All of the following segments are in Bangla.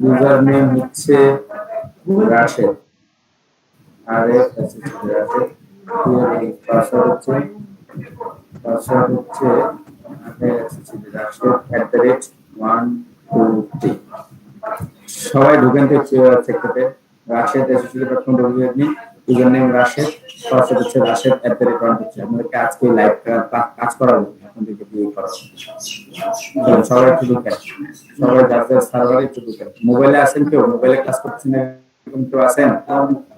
ইউজার নেম হচ্ছে রাশেদ, আর রাশেদ, পাসওয়ার্ড হচ্ছে রাশেদ@123। সবাই ঢুকেন তো চেকতে রাশেদ এসএসসি.com ইউজার নেম রাশেদ, পাসওয়ার্ড হচ্ছে রাশেদ@123। আপনাদেরকে আজকে লাইভ কাজ করাবো, আপনাদেরকে দিয়ে করাবো। সবাই একটু ঢুকেন, সবাই যাদের সার্ভারে একটু ঢুকেন। মোবাইলে আছেন কেউ? মোবাইলে ক্লাস করছেন এরকম কেউ আছেন?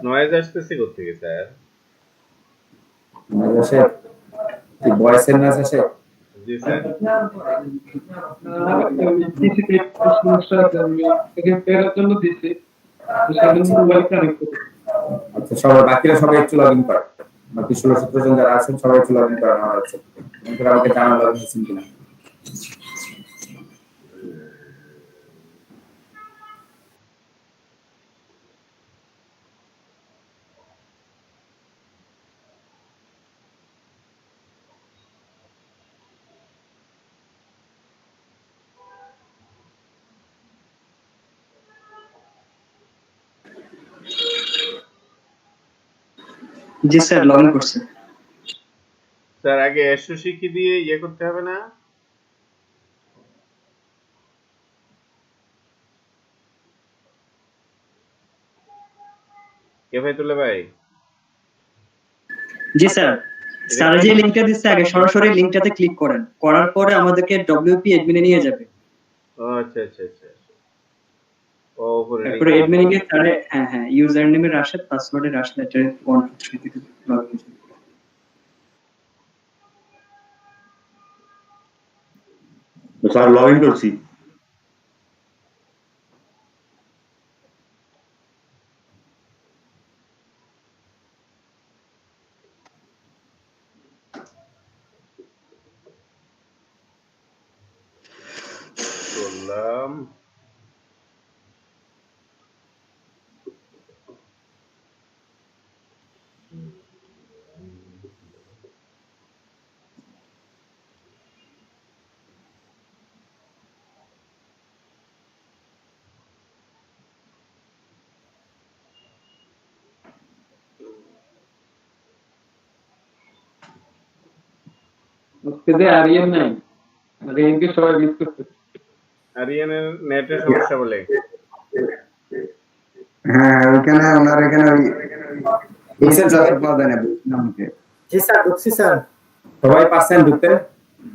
নয়েজ আসতেছে কোথেকে স্যার? নয়েজ আসে? কি ভয়েসের নয়েজ আসে? জি স্যার। আচ্ছা, সবাই বাকিরা সবাই একটু লগ ইন করেন। বাকি 16-17 জন যারা আছেন সবাই একটু লগ ইন করেন আমার হচ্ছে। আমাকে জানান লগ ইন হয়েছেন কিনা। জি স্যার, লগ ইন করছি। স্যার আগে এসওসি কি দিয়ে ইয়ে করতে হবে না? কে ভাই তুলে ভাই? জি স্যার, স্যার যে লিংকটা দিচ্ছে আগে সরাসরি লিংকটাতে ক্লিক করেন, করার পরে আমাদেরকে ডব্লিউপি অ্যাডমিনে নিয়ে যাবে। ও আচ্ছা আচ্ছা আচ্ছা। ও উপরে তারপরে অ্যাডমিনে গিয়ে তারে হ্যাঁ ইউজার নেমে রাশেদ, পাসওয়ার্ডে রাশেদ @123 থেকে লগ ইন করুন। স্যার লগ ইন করছি। করলাম। আরিয়ান নাই, আরিয়ানকে সবাই মিস করতে। আরিয়ানের নেটের সমস্যা বলে। হ্যাঁ, ওইখানে ওনার এখানে ওই এসে যাওয়ার পাওয়া যায় না আমাকে। জি স্যার, ঢুকছি স্যার। সবাই পাচ্ছেন ঢুকতে?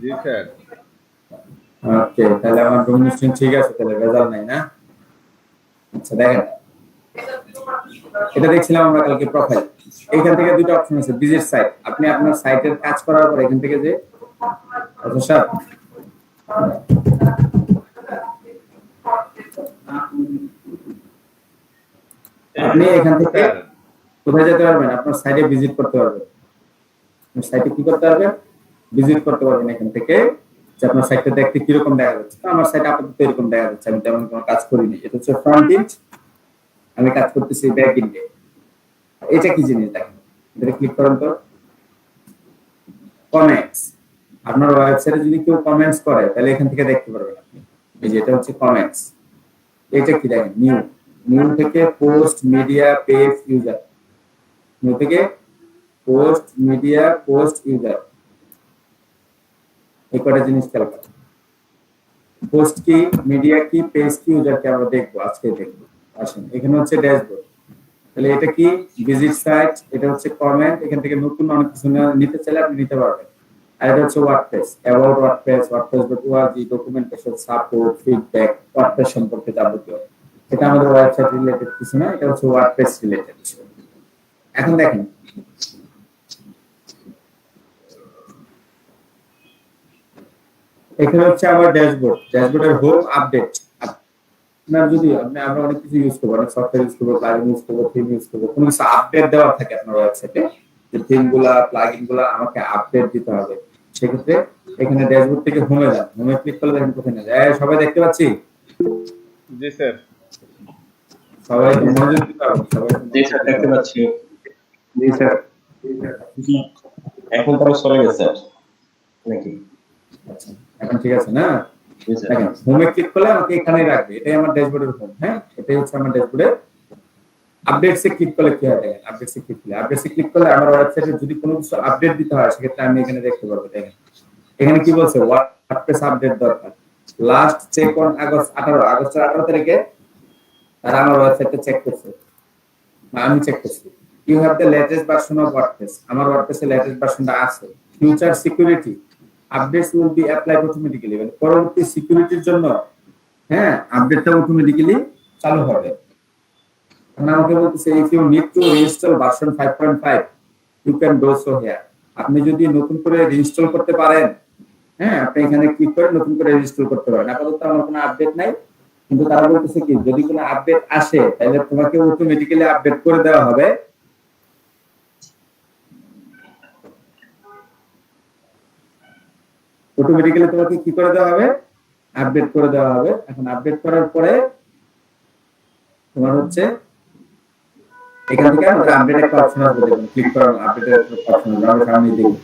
জি স্যার। ওকে, তাহলে আমার ডোমিনেশন ঠিক আছে, তাহলে ভেজাল নাই না? আচ্ছা দেখেন, এটা দেখছিলাম আমরা কালকে প্রোফাইল। এইখান থেকে দুটো অপশন আছে, ভিজিট সাইট। আপনি আপনার সাইটের কাজ করার পর এখান থেকে যে স্যার আপনি এখান থেকে কোথায় যেতে পারবেন? আপনার সাইটে ভিজিট করতে পারবেন। সাইটে কি করতে পারবেন? ভিজিট করতে পারবেন এখান থেকে, যে আপনার সাইটটা দেখতে কিরকম দেখা যাচ্ছে। আমার সাইট আপাতত এরকম দেখা যাচ্ছে, আমি তেমন কোনো কাজ করিনি। এটা হচ্ছে ফ্রন্ট এন্ড, আমি কাজ করতেছি ব্যাক এন্ডে। এটা কি জিনিস দেখেন, এটা ক্লিক করেন তো। কমেন্টস, আপনার ওয়েবসাইটে যদি কেউ কমেন্টস করে তাহলে এখান থেকে দেখতে পারবেন আপনি। এই যে এটা হচ্ছে কমেন্টস। এটা কি দেখেন, নিউ থেকে post media page user, new থেকে পোস্ট মিডিয়া পোস্ট ইউজার, এই কটা জিনিস খেয়াল করেন। পোস্ট কি, মিডিয়া কি, পেজ কি, ইউজার কি আমরা দেখবো, আজকে দেখবো। আসেন, এখানে হচ্ছে ড্যাশবোর্ড। তাহলে এটা কি, ভিজিট সাইট, এটা হচ্ছে কমেন্ট। এখান থেকে নতুন অনেক কিছু নিতে চাইলে আপনি নিতে পারবেন। আর এটা হচ্ছে ওয়ার্ডপ্রেস, অ্যাবাউট ওয়ার্ডপ্রেস, ওয়ার্ডপ্রেস.org, ডকুমেন্টেশন, সাপোর্ট, ফিডব্যাক, ওয়ার্ডপ্রেস সম্পর্কে যাবতীয়। এটা আমাদের ওয়েবসাইট রিলেটেড কিছু না, এটা হচ্ছে ওয়ার্ডপ্রেস রিলেটেড। এখন দেখেন, এখানে হচ্ছে আমার ড্যাশবোর্ড, ড্যাশবোর্ডের হোম আপডেট। আপনার যদি আমরা অনেক কিছু ইউজ করবো, অনেক সফটওয়্যার ইউজ করবো, প্লাগইন ইউজ করবো, থিম ইউজ করবো, কোনো কিছু আপডেট দেওয়া থাকে আপনার ওয়েবসাইটে, যে থিমগুলা প্লাগইনগুলা আমাকে আপডেট দিতে হবে। সেক্ষেত্রে এখানে ড্যাশবোর্ড থেকে হোমে যান, হোমে ক্লিক করলে দেখেন কোথায় না যায়। সবাই দেখতে পাচ্ছি? জি স্যার। সবাই মনোযোগ দিতে হবে। সবাই জি স্যার, দেখতে পাচ্ছি। জি স্যার। এখন তারা সরে গেছে নাকি? আচ্ছা, এখন ঠিক আছে না? দেখেন হোমে ক্লিক করলে আমাকে এখানেই রাখবে, এটাই আমার ড্যাশবোর্ডের হোম। হ্যাঁ, এটাই হচ্ছে আমার ড্যাশবোর্ডের। আপডেটসে ক্লিক করলে কি হয় দেখেন, আপডেটসে ক্লিক করলে আমার ওয়েবসাইটে যদি কোনো কিছু আপডেট দিতে হয় সেক্ষেত্রে আমি এখানে দেখতে পারবো। দেখেন এখানে কি বলছে, ওয়ার্ডপ্রেস আপডেট দরকার, লাস্ট চেক অন আগস্ট 18 তারিখে তারা আমার ওয়েবসাইটটা চেক করছে, আমি চেক করছি। You have the latest version of WordPress, আমার ওয়ার্ডপ্রেসের লেটেস্ট ভার্সনটা আছে। Future security updates will be applied automatically, মানে পরবর্তী সিকিউরিটির জন্য হ্যাঁ আপডেটটা অটোমেটিক্যালি চালু হবে। এখন আমাকে বলতেছে if you need to reinstall version 5.5 you can do so here. আপনি যদি নতুন করে রিইনস্টল করতে পারেন, হ্যাঁ আপনি এখানে ক্লিক করে নতুন করে রিইনস্টল করতে পারেন। আপাতত আমার কোনো আপডেট নাই, কিন্তু তারা বলতেছে কি যদি কোনো আপডেট আসে তাহলে তোমাকে অটোমেটিক্যালি আপডেট করে দেওয়া হবে। অটোমেটিক্যালি তোমাকে কি করে দেওয়া হবে, আপডেট করে দেওয়া হবে। এখন আপডেট করার পরে তোমার হচ্ছে এখান থেকে আমাদের আপডেট একটা অপশন আসবে, দেখুন ক্লিক করার আপডেটের একটা অপশন আসবে, আমরা সামনে দেখব।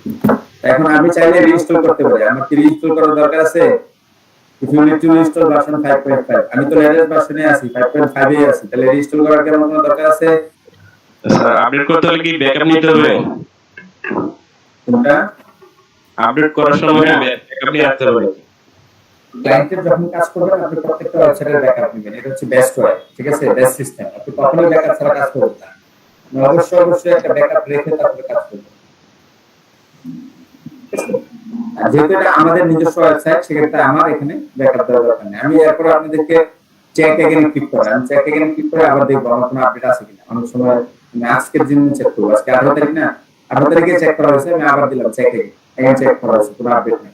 এখন আমি চাইলে রিইনস্টল করতে পারি, আমার কি রিইনস্টল করার দরকার আছে? If you need to reinstall version 5.5, আমি তো লেটেস্ট ভার্সনে আছি, 5.5 এ আছি, তাহলে রিইনস্টল করার কি আমার কোনো দরকার আছে? স্যার আপডেট করতে হলে কি ব্যাকআপ নিতে হবে? কোনটা? আপডেট করার সময় ব্যাকআপ নিয়ে আসতে হবে। ক্লায়েন্টের যখন কাজ করবেন আপনি প্রত্যেকটা ওয়েবসাইটের ব্যাকআপ নেবেন, এটা হচ্ছে বেস্ট ওয়ে, ঠিক আছে, বেস্ট সিস্টেম। আপনি কখনোই ব্যাকআপ ছাড়া কাজ করবেন না, অবশ্যই একটা ব্যাকআপ রেখে তারপরে কাজ করবেন। আর যেহেতু এটা আমাদের নিজস্ব ওয়েবসাইট সেক্ষেত্রে আমার এখানে ব্যাকআপ দেওয়ার দরকার নেই। আমি এরপর আপনাদেরকে চেক এগেইন ক্লিক করে, আমি চেক এগেইন ক্লিক করে আবার দেখবো আমার কোনো আপডেট আছে কিনা। অনেক সময় আমি আজকের দিন চেক করবো, আজকে 18 তারিখ না, 18 তারিখে চেক করা হয়েছে, আমি আবার দিলাম চেক এগেইন চেক করা হয়েছে, কোনো আপডেট নেই।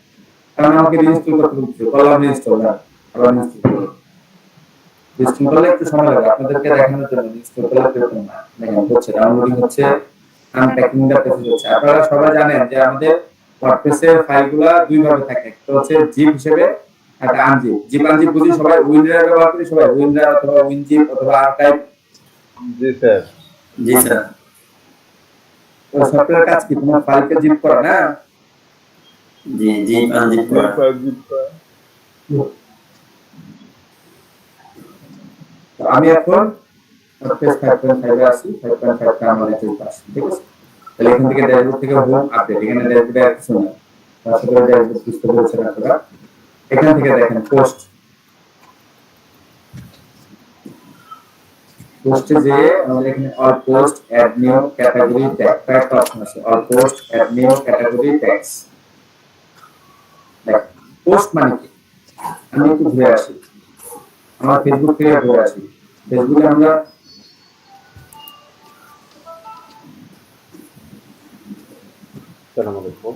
কারণ আমাকে রিইনস্টল করতে বলছে, করলাম রিইনস্টল, আবার রিইনস্টল করলে একটু সময় লাগে আপনাদেরকে দেখানোর জন্য। রিইনস্টল করলে এরকম না, দেখেন হচ্ছে ডাউনলোডিং হচ্ছে, আনপ্যাকিং দা প্রসেস হচ্ছে। আপনারা সবাই জানেন যে আমাদের ওয়ার্ডপ্রেসের ফাইলগুলো দুই ভাবে থাকে, একটা হচ্ছে জিপ হিসেবে, একটা আনজিপ। জিপ আনজিপ বুঝি সবাই, উইনরার ব্যবহার করি সবাই, উইনরার অথবা উইনজিপ অথবা আর্কাইভ। জি স্যার। জি স্যার। ওই সফটওয়্যার কাজ কি, তোমার ফাইলকে জিপ করা না? জি জি আনজিপ করা। আমি এখন ওয়ার্ডপ্রেস 5.5 এ আছি, 5.5 টা আমার লেটেস্ট ভার্সন, ঠিক আছে। তাহলে এখান থেকে ড্যাশবোর্ড থেকে হোম আপডেট, এখানে ড্যাশবোর্ডে আর কিছু না, তারপরে ড্যাশবোর্ড বুঝতে পেরেছেন আপনারা। এখান থেকে দেখেন পোস্ট, পোস্টে যে আমাদের এখানে all post add new category tag, একটা অপশন আছে, all post add new category tags. দেখ পোস্ট মানে কি, আমি একটু ঘুরে আসি, আমার ফেসবুক থেকে ঘুরে আসি। ফেসবুকে আমরা আসসালামু আলাইকুম।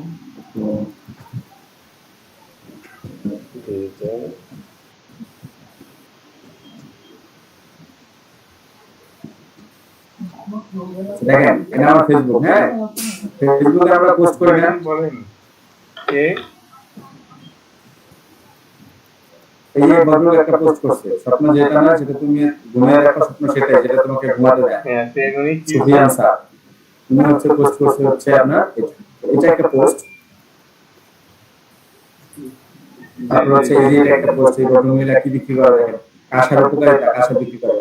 দেখেন এটা আমার ফেসবুক। হ্যাঁ, ফেসবুকে আমরা পোস্ট করি না, বলেন কে? এই যে ভদ্রলোক একটা পোস্ট করছে, স্বপ্ন যেটা না সেটা তুমি ঘুমিয়ে দেখো, স্বপ্ন সেটাই যেটা তোমাকে ঘুমাতে দেয়। হ্যাঁ সেগুনি কি? সুফিয়ান স্যার তুমি হচ্ছে পোস্ট করছে হচ্ছে আপনার এটা একটা পোস্ট। তারপর হচ্ছে এই যে একটা পোস্ট, এই ভদ্রমহিলা কি বিক্রি করে দেখেন, কাঁসার উপকারিতা, কাঁসা বিক্রি করে।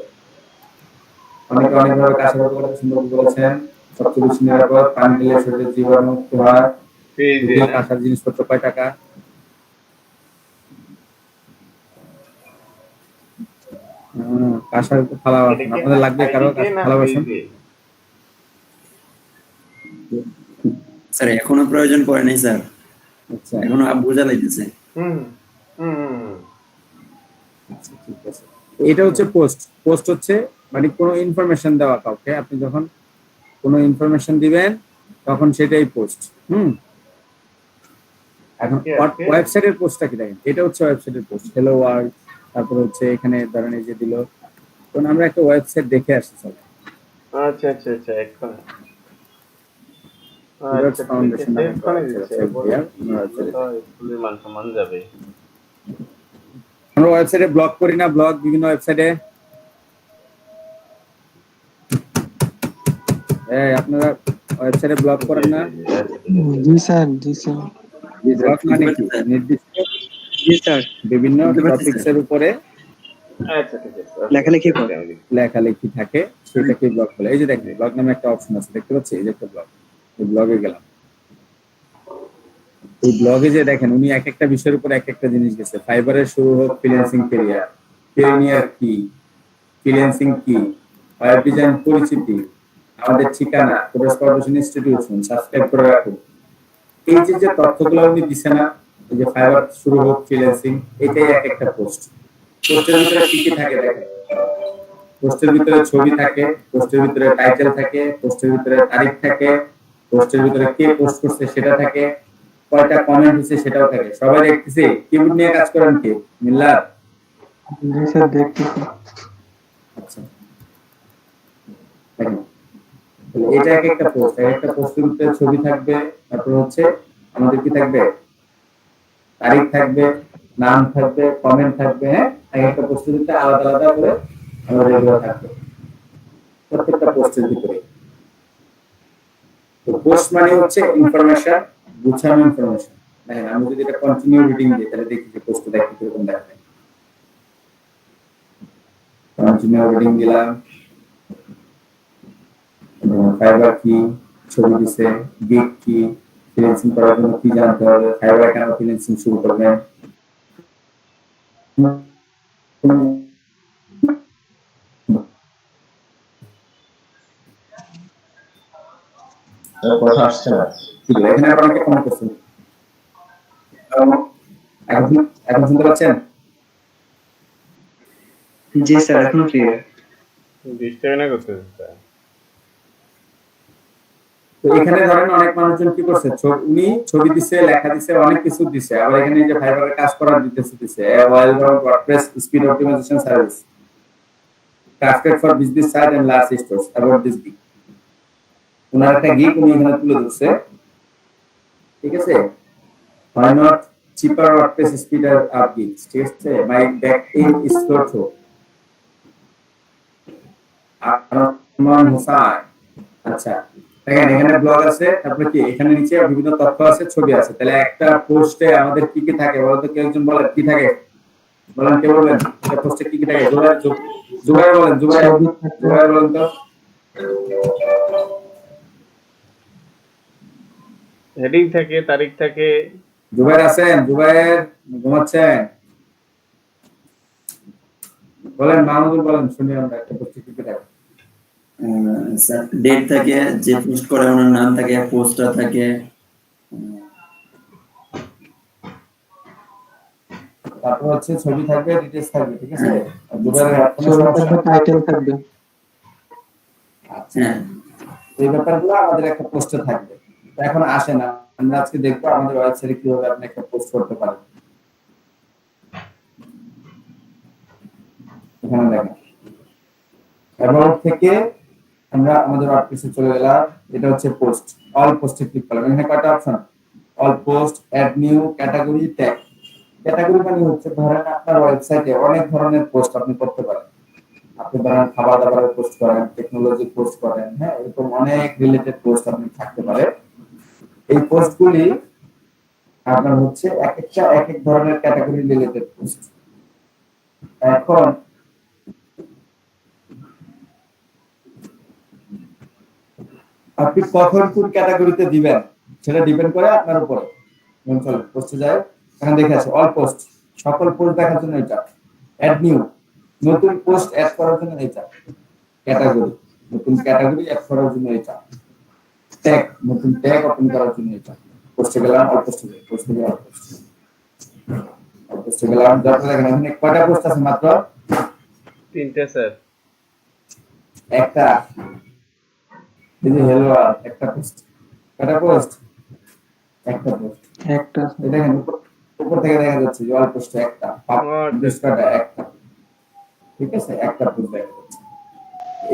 অনেকে অনেকভাবে কাঁসার উপকারিতা সুন্দর বলেছেন, সবচেয়ে বেশি নিরাপদ, পানি দিলে শরীরের জীবাণুমুক্ত হয়, এই যে কাঁসার জিনিসপত্র কয় টাকা? কাঁসার থালা বাসন আপনাদের লাগবে, কারো থালা বাসন? স্যার এখনো প্রয়োজন পড়ে নাই স্যার, আচ্ছা এখনো বোঝা লাগতেছে। ঠিক আছে। এটা হচ্ছে পোস্ট। পোস্ট হচ্ছে মানে কোনো ইনফরমেশন দেওয়া কাউকে, আপনি যখন কোনো ইনফরমেশন দিবেন তখন সেটাই পোস্ট। এখন ওয়েবসাইটের পোস্টটা কি দেখেন, এটা হচ্ছে ওয়েবসাইটের পোস্ট, হ্যালো ওয়ার্ল্ড। তারপর হচ্ছে এখানে ধরেন এই যে দিল, তখন আমরা একটা ওয়েবসাইট দেখে আসছি স্যার। আচ্ছা আচ্ছা আচ্ছা এখন ফাউন্ডেশন মান যাবে। আমরা ওয়েবসাইটে ব্লগ করি না, ব্লগ বিভিন্ন ওয়েবসাইটে। আপনারা ওয়েবসাইটে ব্লগ করেন না? জি স্যার, জি স্যার। ব্লগ মানে কি, নির্দিষ্ট জি স্যার, বিভিন্ন বুঝতে পারছি, টপিকস এর উপরে আচ্ছা ঠিক আছে লেখালেখি করে। লেখালেখি থাকে, সেটাকে ব্লগ বলে। এই যে দেখেন ব্লগ নামে একটা অপশন আছে, দেখতে পাচ্ছি, এই যে একটা ব্লগ। এই ব্লগে গেলাম, এই ব্লগে যে দেখেন উনি এক একটা বিষয়ের উপর এক একটা জিনিস গেছে। ফাইবারের শুরু হোক ফ্রিল্যান্সিং ক্যারিয়ার, পেনিয়ার কি, ফ্রিল্যান্সিং কি, ওয়েব ডিজাইন পরিচিতি, আমাদের ঠিকানা, কোর্স কর্পোরেশন ইনস্টিটিউশন, সাবস্ক্রাইব করে রাখুন। এই যে যে তথ্যগুলো উনি দিছে না, এই যে ফাইবার শুরু হোক ফ্রিল্যান্সিং, এটাই এক একটা পোস্ট। পোস্টের ভিতরে কি কি থাকে দেখেন, পোস্টের ভিতরে ছবি থাকে, পোস্টের ভিতরে টাইটেল থাকে, পোস্টের ভিতরে তারিখ থাকে, পোস্টের ভিতরে কে পোস্ট করছে সেটা থাকে, কয়টা কমেন্ট হচ্ছে সেটাও থাকে। সবাই দেখতেছি কিবোর্ড নিয়ে কাজ করেন কি মিল্লাত? জি স্যার দেখতেছি। আচ্ছা দেখেন, তাহলে এটা এক একটা পোস্ট, এক একটা পোস্টের ভিতরে ছবি থাকবে, তারপর হচ্ছে আমাদের কি থাকবে, তারিখ থাকবে, নাম থাকবে, কমেন্ট থাকবে। হ্যাঁ, এক একটা পোস্টের ভিতরে আলাদা আলাদা করে আমাদের এগুলো থাকবে প্রত্যেকটা পোস্টের ভিতরে। তো পোস্ট মানে হচ্ছে ইনফরমেশন, গুছানো ইনফরমেশন। দেখেন আমি যদি এটা কন্টিনিউ রিডিং দিই তাহলে দেখি যে পোস্টটা দেখতে কিরকম দেখায়। কন্টিনিউ রিডিং দিলাম, ফাইবার কি, ছবি দিছে, গিগ কি, ফ্রিল্যান্সিং করার জন্য কি জানতে হবে, ফাইবার কেন ফ্রিল্যান্সিং শুরু করবেন, কথা আসছে না। এখানে আপনাকে কমেন্ট করছেন। এখন এখন শুনতে পাচ্ছেন? জি স্যার, এখন ক্লিয়ার। ডিস্টার্ব না করতে স্যার। তো এখানে ধরেন অনেক মানুষজন কি করছে, উনি ছবি দিছে, লেখা দিছে, অনেক কিছু দিছে, আবার এখানে যে ফাইবারের কাজ করার দিছে wellbound WordPress speed optimisation service crafted for business side and large stores about this gig। ওনার একটা গিগ উনি এখানে তুলে ধরছে, ঠিক আছে? why not cheaper WordPress speed up gigs, ঠিক আছে? my back end is slow Arman Hossain. আচ্ছা দেখেন এখানে ব্লগ আছে, তারপরে কি এখানে নিচে বিভিন্ন তথ্য আছে, ছবি আছে। তাহলে একটা পোস্টে আমাদের কি কি থাকে বলেন তো, কেউ একজন বলেন কি থাকে, বলেন, কে বলবেন একটা পোস্টে কি কি থাকে? জুবাইর বলেন, জুবাইর বলেন তো। হেডিং থাকে, তারিখ থাকে। জুবাইর আছেন? জুবাইর ঘুমাচ্ছেন? বলেন, মাহমুদুল বলেন, শুনি আমরা একটা পোস্টে কি কি থাকে। স্যার ডেট থাকে, যে পোস্ট করে ওনার নাম থাকে, পোস্টার থাকে, তারপর হচ্ছে ছবি থাকবে, ডিটেইলস থাকবে, ঠিক আছে? আর জুবাইরের কোনো ছবি সমস্যা থাকবে, টাইটেল থাকবে। আচ্ছা, হ্যাঁ এই ব্যাপারগুলো আমাদের একটা পোস্টে থাকবে। তো এখন আসেন আমরা আজকে দেখবো আমাদের ওয়েবসাইটে কিভাবে আপনি একটা পোস্ট করতে পারেন। এখানে দেখেন অ্যাবাউট থেকে আমরা আমাদের ওয়ার্ডপ্রেসে চলে গেলাম। এটা হচ্ছে পোস্ট, অল পোস্টে ক্লিক করলাম। এখানে কয়টা option, all post, add new, category, tag. Category মানে হচ্ছে ধরেন আপনার ওয়েবসাইটে অনেক ধরনের পোস্ট আপনি করতে পারেন। আপনি ধরেন খাবার দাবারের পোস্ট করেন, টেকনোলজি পোস্ট করেন, হ্যাঁ, এরকম অনেক রিলেটেড পোস্ট আপনি থাকতে পারে। এই পোস্টগুলি আপনার হচ্ছে এক একটা এক এক ধরনের ক্যাটাগরি রিলেটেড পোস্ট। এখন আপনি কখন কোন ক্যাটাগরিতে দিবেন সেটা ডিপেন্ড করে আপনার উপরে। চলো পোস্টে যায়, এখানে দেখে আছে অল পোস্ট, সকল পোস্ট দেখার জন্য এটা। অ্যাড নিউ, নতুন পোস্ট অ্যাড করার জন্য এটা। ক্যাটাগরি, নতুন ক্যাটাগরি অ্যাড করার জন্য এটা। ট্যাগ, নতুন ট্যাগ ওপেন করার জন্য এটা। পোস্টে গেলাম, অল পোস্টে গেলাম, পোস্টে গেলাম, পোস্টে গেলাম। তারপরে দেখেন এখানে কয়টা পোস্ট আছে? মাত্র 3টে স্যার। একটা। এই যে হেলো একটা পোস্ট, কয়টা পোস্ট? একটা পোস্ট, একটা এই দেখেন উপর থেকে দেখা যাচ্ছে যে অল পোস্ট একটা, পাবলিশ করা একটা, ঠিক আছে? একটা পোস্ট দেখা যাচ্ছে।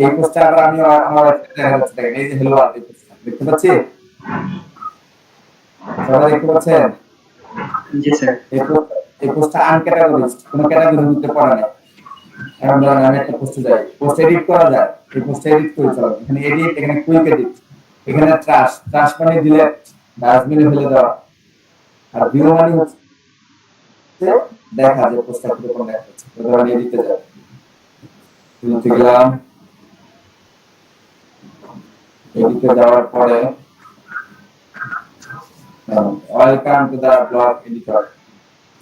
এই পোস্টটা আবার আমি আমার ওয়েবসাইটে দেখা যাচ্ছে, দেখেন এই যে হেলো এই পোস্টটা দেখতে পাচ্ছি, সবাই দেখতে পাচ্ছেন? জি স্যার। এই পোস্টটা আনক্যাটাগরিজড, কোনো ক্যাটাগরির মধ্যে পড়ে না। এখন ধরেন আমি একটা পোস্টে যাই, পোস্ট এডিট করা যায়, এই পোস্ট এডিট করে চলো। এখানে এডিট, এখানে কুইক এডিট, এখানে ট্রাশ মানে ডিলেট, ডাস্টবিনে ফেলে দেওয়া। আর ভিউ মানে হচ্ছে হচ্ছে দেখা যে পোস্টটা কিরকম দেখাচ্ছে। ধরেন এডিটে যাবে, এডিটে গেলাম, এডিটে যাওয়ার পরে welcome to the blog editor.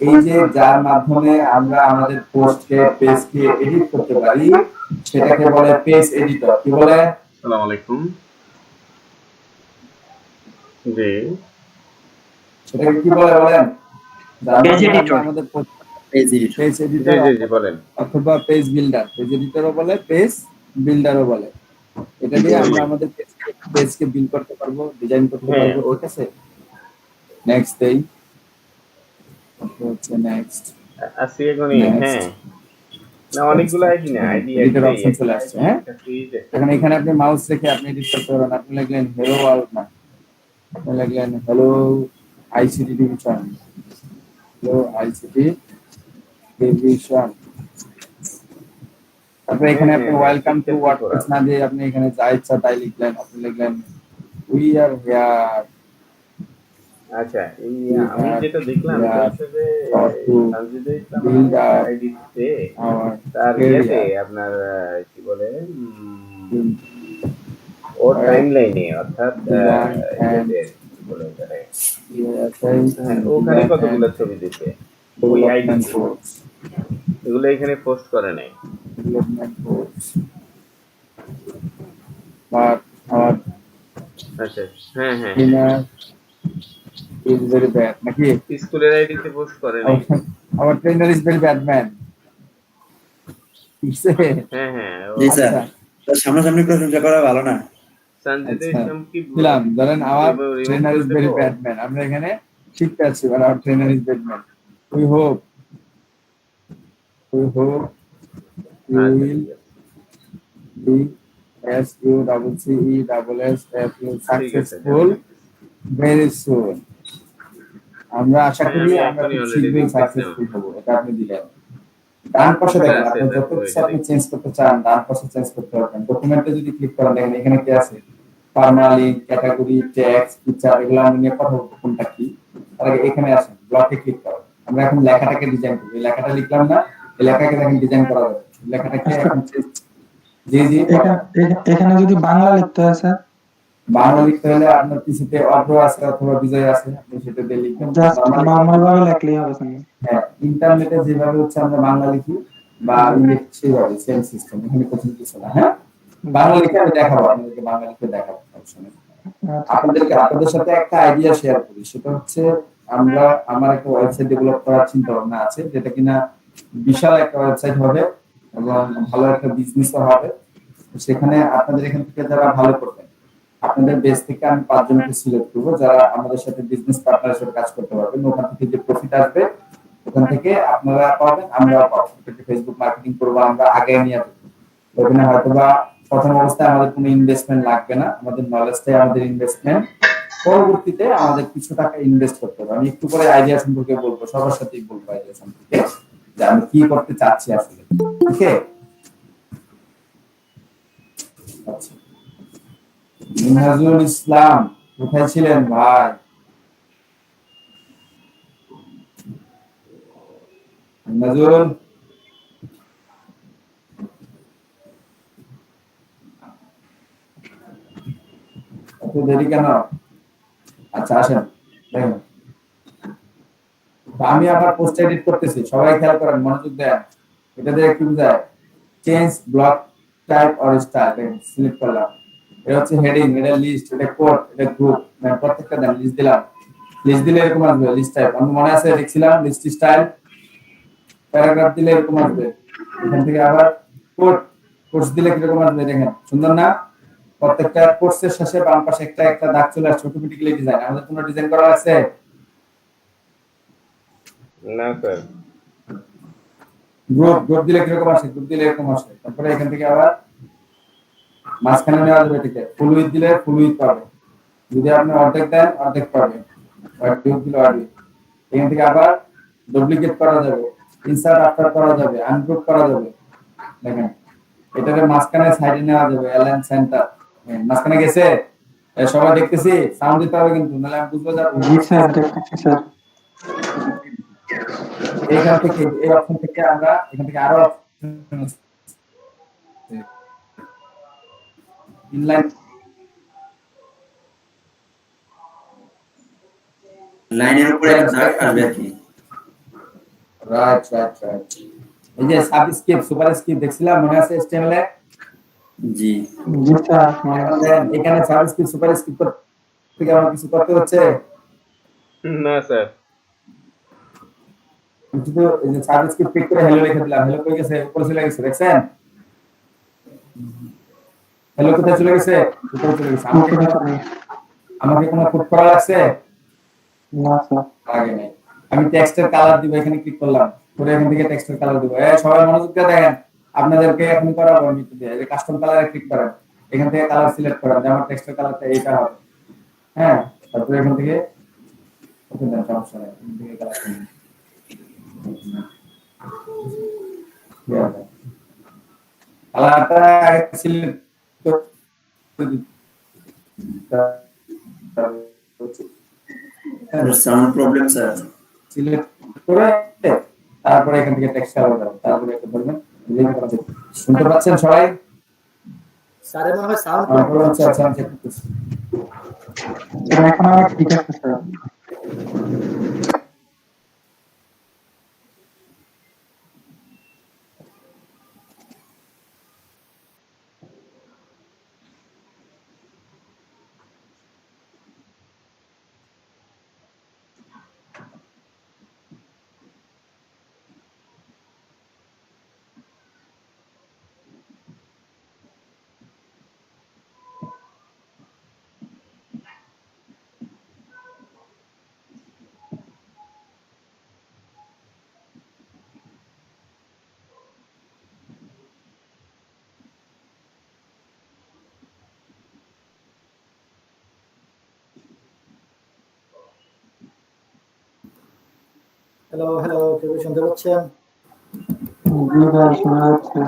এই যে যার মাধ্যমে আমরা আমাদের পোস্টকে পেজকে এডিট করতে পারি সেটাকে বলে পেজ এডিটর। কি বলে? আসসালামু আলাইকুম। জি সেটাকে কি বলে বলেন? যার পেজ মাধ্যমে আমরা এডিটর। আমাদের পেজ এডিটর। পেজ জি এডিটর জি জি বলেন। অথবা পেজ বিল্ডার, পেজ এডিটরও বলে, পেজ বিল্ডারও বলে। এটা দিয়ে আমরা আমাদের পেজকে বিল্ড করতে পারবো, ডিজাইন করতে হ্যাঁ, পারবো। ঠিক আছে, নেক্সট দেই, হচ্ছে নেক্সট। আসি এখনই। হ্যাঁ, না অনেকগুলো আইডি না, আইডি এডিটর একটাই, অপশন চলে আসছে। হ্যাঁ, এখন এখানে আপনি মাউস রেখে আপনি এডিট করতে পারবেন। আপনি লিখলেন হেলো ওয়ার্ল্ড, না আপনি লিখলেন hello ICT division, hello ICT division. তারপরে এখানে আপনি ওয়েলকাম টু ওয়ার্ডপ্রেস না দিয়ে আপনি এখানে যা ইচ্ছা তাই লিখলেন। আপনি লিখলেন উই আর হিয়ার। আচ্ছা, এই আমি যেটা দেখলাম এটা হচ্ছে যে সঞ্জিদা ইসলাম আইডিতে তার ইয়েতে আপনার কি বলে ওর টাইম লাইনে, অর্থাৎ ইয়েতে কি বলে ওটারে, ওখানে কতগুলো ছবি দিতে ওই আইডি এগুলো এখানে পোস্ট করে নাই। But our আচ্ছা, হ্যাঁ হ্যাঁ, dinner is very bad. নাকি? স্কুলের আইডিতে পোস্ট করে নাই। Our trainer is very bad man. ঠিক আছে? হ্যাঁ হ্যাঁ, জি স্যার, আচ্ছা, তো সামনাসামনি প্রশংসা করা ভালো না। সঞ্জিদা আচ্ছা। ইসলাম কি দিলাম, ধরেন our remove trainer is করে very দেবো? bad man. আমরা এখানে শিখতে আছি, but our trainer is bad man. We hope you আচ্ছা, will ঠিক আছে। be SUCCESSFU successful very soon. আমরা আশা হ্যাঁ, করি আমি আমরা এখনই খুব already শীঘ্রই দেখতেছি। সাকসেসফুল হব। এটা আপনি দিলেন। ডান পাশে দেখেন, আপনি যত কিছু আপনি চেঞ্জ করতে চান ডান পাশে চেঞ্জ করতে পারবেন। ডকুমেন্টে যদি ক্লিক করেন দেখেন এখানে কি আছে, পার্মালিঙ্ক, ক্যাটাগরি, ট্যাক্স, ফিচার, এগুলো আমি নিয়ে কথা বলবো কোনটা কি। তার আগে এখানে আসেন, ব্লকে ক্লিক করুন। আমরা এখন লেখাটাকে ডিজাইন করব। এই লেখাটা লিখলাম না, এই লেখাকে দেখেন ডিজাইন করা যাবে। লেখাটাকে এখন জি জি এখানে যদি বাংলা লিখতে হয় স্যার, বাংলা লিখতে হলে আপনার পিছিতে অর্থ আছে অথবা বিজয় আছে, আপনি সেটা দিয়ে লিখবেন। জাস্ট নরমাল ভাবে লিখলেই হবে স্যার। হ্যাঁ, ইন্টারনেটে যেভাবে হচ্ছে আমরা বাংলা লিখি বা ইংলিশ সেভাবে সেম সিস্টেম, এখানে কঠিন কিছু না। হ্যাঁ, বাংলা লিখে আমি দেখাবো, আপনাদেরকে বাংলা লিখে দেখাবো। আপনাদের সাথে একটা আইডিয়া শেয়ার করি, সেটা হচ্ছে আমার একটা ওয়েবসাইট ডেভেলপ করার চিন্তা ভাবনা আছে, যেটা কিনা বিশাল একটা ওয়েবসাইট হবে এবং ভালো একটা বিজনেসও হবে। সেখানে আপনাদের এখান থেকে যারা ভালো করবেন, আপনাদের বেস থেকে আমি 5 জনকে সিলেক্ট করবো যারা আমাদের সাথে বিজনেস পার্টনার হিসেবে কাজ করতে পারবেন। ওখান থেকে যে প্রফিট আসবে ওখান থেকে আপনারা পাবেন, আমরাও পাবো। এটাকে ফেসবুক মার্কেটিং করবো, আমরা আগে নিয়ে যাবো। ওখানে হয়তোবা প্রথম অবস্থায় আমাদের কোনো ইনভেস্টমেন্ট লাগবে না, আমাদের নলেজটাই আমাদের ইনভেস্টমেন্ট। পরবর্তীতে আমাদের কিছু টাকা ইনভেস্ট করতে হবে। আমি একটু পরে আইডিয়া সম্পর্কে বলবো, সবার সাথেই বলবো আইডিয়া সম্পর্কে যে আমি কি করতে চাচ্ছি আসলে। ঠিক আছে, আচ্ছা, মিনহাজুল ইসলাম কোথায় ছিলেন ভাই? মিনহাজুল, এত দেরি কেন? আচ্ছা আসেন, দেখেন আমি আবার পোস্ট এডিট করতেছি, সবাই খেয়াল করেন, মনোযোগ দেন। এটা দিয়ে কি বোঝায়? Change block type or style. Select করলাম, এটা হচ্ছে হেডিং, এটা লিস্ট, এটা কোড, এটা গ্রুপ। মানে প্রত্যেকটা দেন, লিস্ট দিলাম। লিস্ট দিলে এরকম আসবে, লিস্ট টাইপ। আমি মনে আছে লিখছিলাম লিস্ট স্টাইল। প্যারাগ্রাফ দিলে এরকম আসবে। এখান থেকে আবার কোড, কোর্স দিলে কিরকম আসবে দেখেন, সুন্দর না? প্রত্যেকটা কোর্সের শেষে বাম পাশে একটা একটা দাগ চলে আসছে, অটোমেটিক্যালি ডিজাইন। আমাদের কোনো ডিজাইন করা আছে? না স্যার। গ্রুপ দিলে কিরকম আসে? গ্রুপ দিলে এরকম আসে। তারপরে এখান থেকে আবার মাঝখানে নেওয়া যাবে, এটাকে ফুল উইথ দিলে ফুল উইথ পাবে। যদি আপনি অর্ধেক দেন অর্ধেক পাবে। গ্রুপ দিলে অর্ধেক। এখান থেকে আবার ডুপ্লিকেট করা যাবে, ইনসার্ট আফটার করা যাবে, আনগ্রুপ করা যাবে। দেখেন এটাকে মাঝখানে সাইডে নেওয়া যাবে, অ্যালাইন সেন্টার। মাঝখানে গেছে? সবাই দেখতেছি, সাউন্ড দিতে হবে কিন্তু, নাহলে আমি বুঝতে পারবো। জি স্যার, দেখতেছি স্যার। এখান থেকে এই অপশন থেকে আমরা এখান থেকে আরো ইনলাইন লাইনের উপরে একটা দাগ আসবে আর কি। রাইট রাইট রাইট এই যে সাবস্ক্রিপ্ট সুপারস্ক্রিপ্ট দেখছিলাম মনে আছে HTML এ জি জি স্যার মনে এখন আছে। দেখেন এখানে সাবস্ক্রিপ্ট সুপারস্ক্রিপ্ট থেকে আমার কিছু করতে হচ্ছে না স্যার, শুধু এই যে সাবস্ক্রিপ্ট ক্লিক করে হ্যালো লিখে দিলাম হ্যালো কই গেছে উপরে চলে গেছে দেখছেন হ্যালো কোথায় চলে গেছে উপরে চলে গেছে আমাকে উপরে কোনো চলে গেছে। আমাকে কোনো কোড করা লাগছে না স্যার। আগে নাই আমি টেক্সটের কালার দিব এখানে ক্লিক করলাম করে এখান থেকে টেক্সটের কালার দিব সবাই মনোযোগ দিয়ে দেখেন আপনাদেরকে এখন করাবো আমি একটু দিয়ে এই কাস্টম কালারে ক্লিক করেন এখান থেকে কালার সিলেক্ট করেন যে আমার টেক্সটের কালারটা এইটা হবে হ্যাঁ তারপরে এখান থেকে ওকে দেন সমস্যা নেই এখান থেকে কালার কালারটা আগে select sound problem sir. Select করে তারপরে এখান থেকে টেক্সট কালার দাও তারপরে একটা বলবেন লিঙ্ক করা যাবে শুনতে পাচ্ছেন সবাই স্যারের মনে হয় সাউন্ড তারপরে হচ্ছে আচ্ছা আমি চেক করতেছি স্যার এখন আমার ঠিক আছে স্যার। হ্যালো হ্যালো কেউ কি শুনতে পাচ্ছেন? জি স্যার শোনা যাচ্ছে।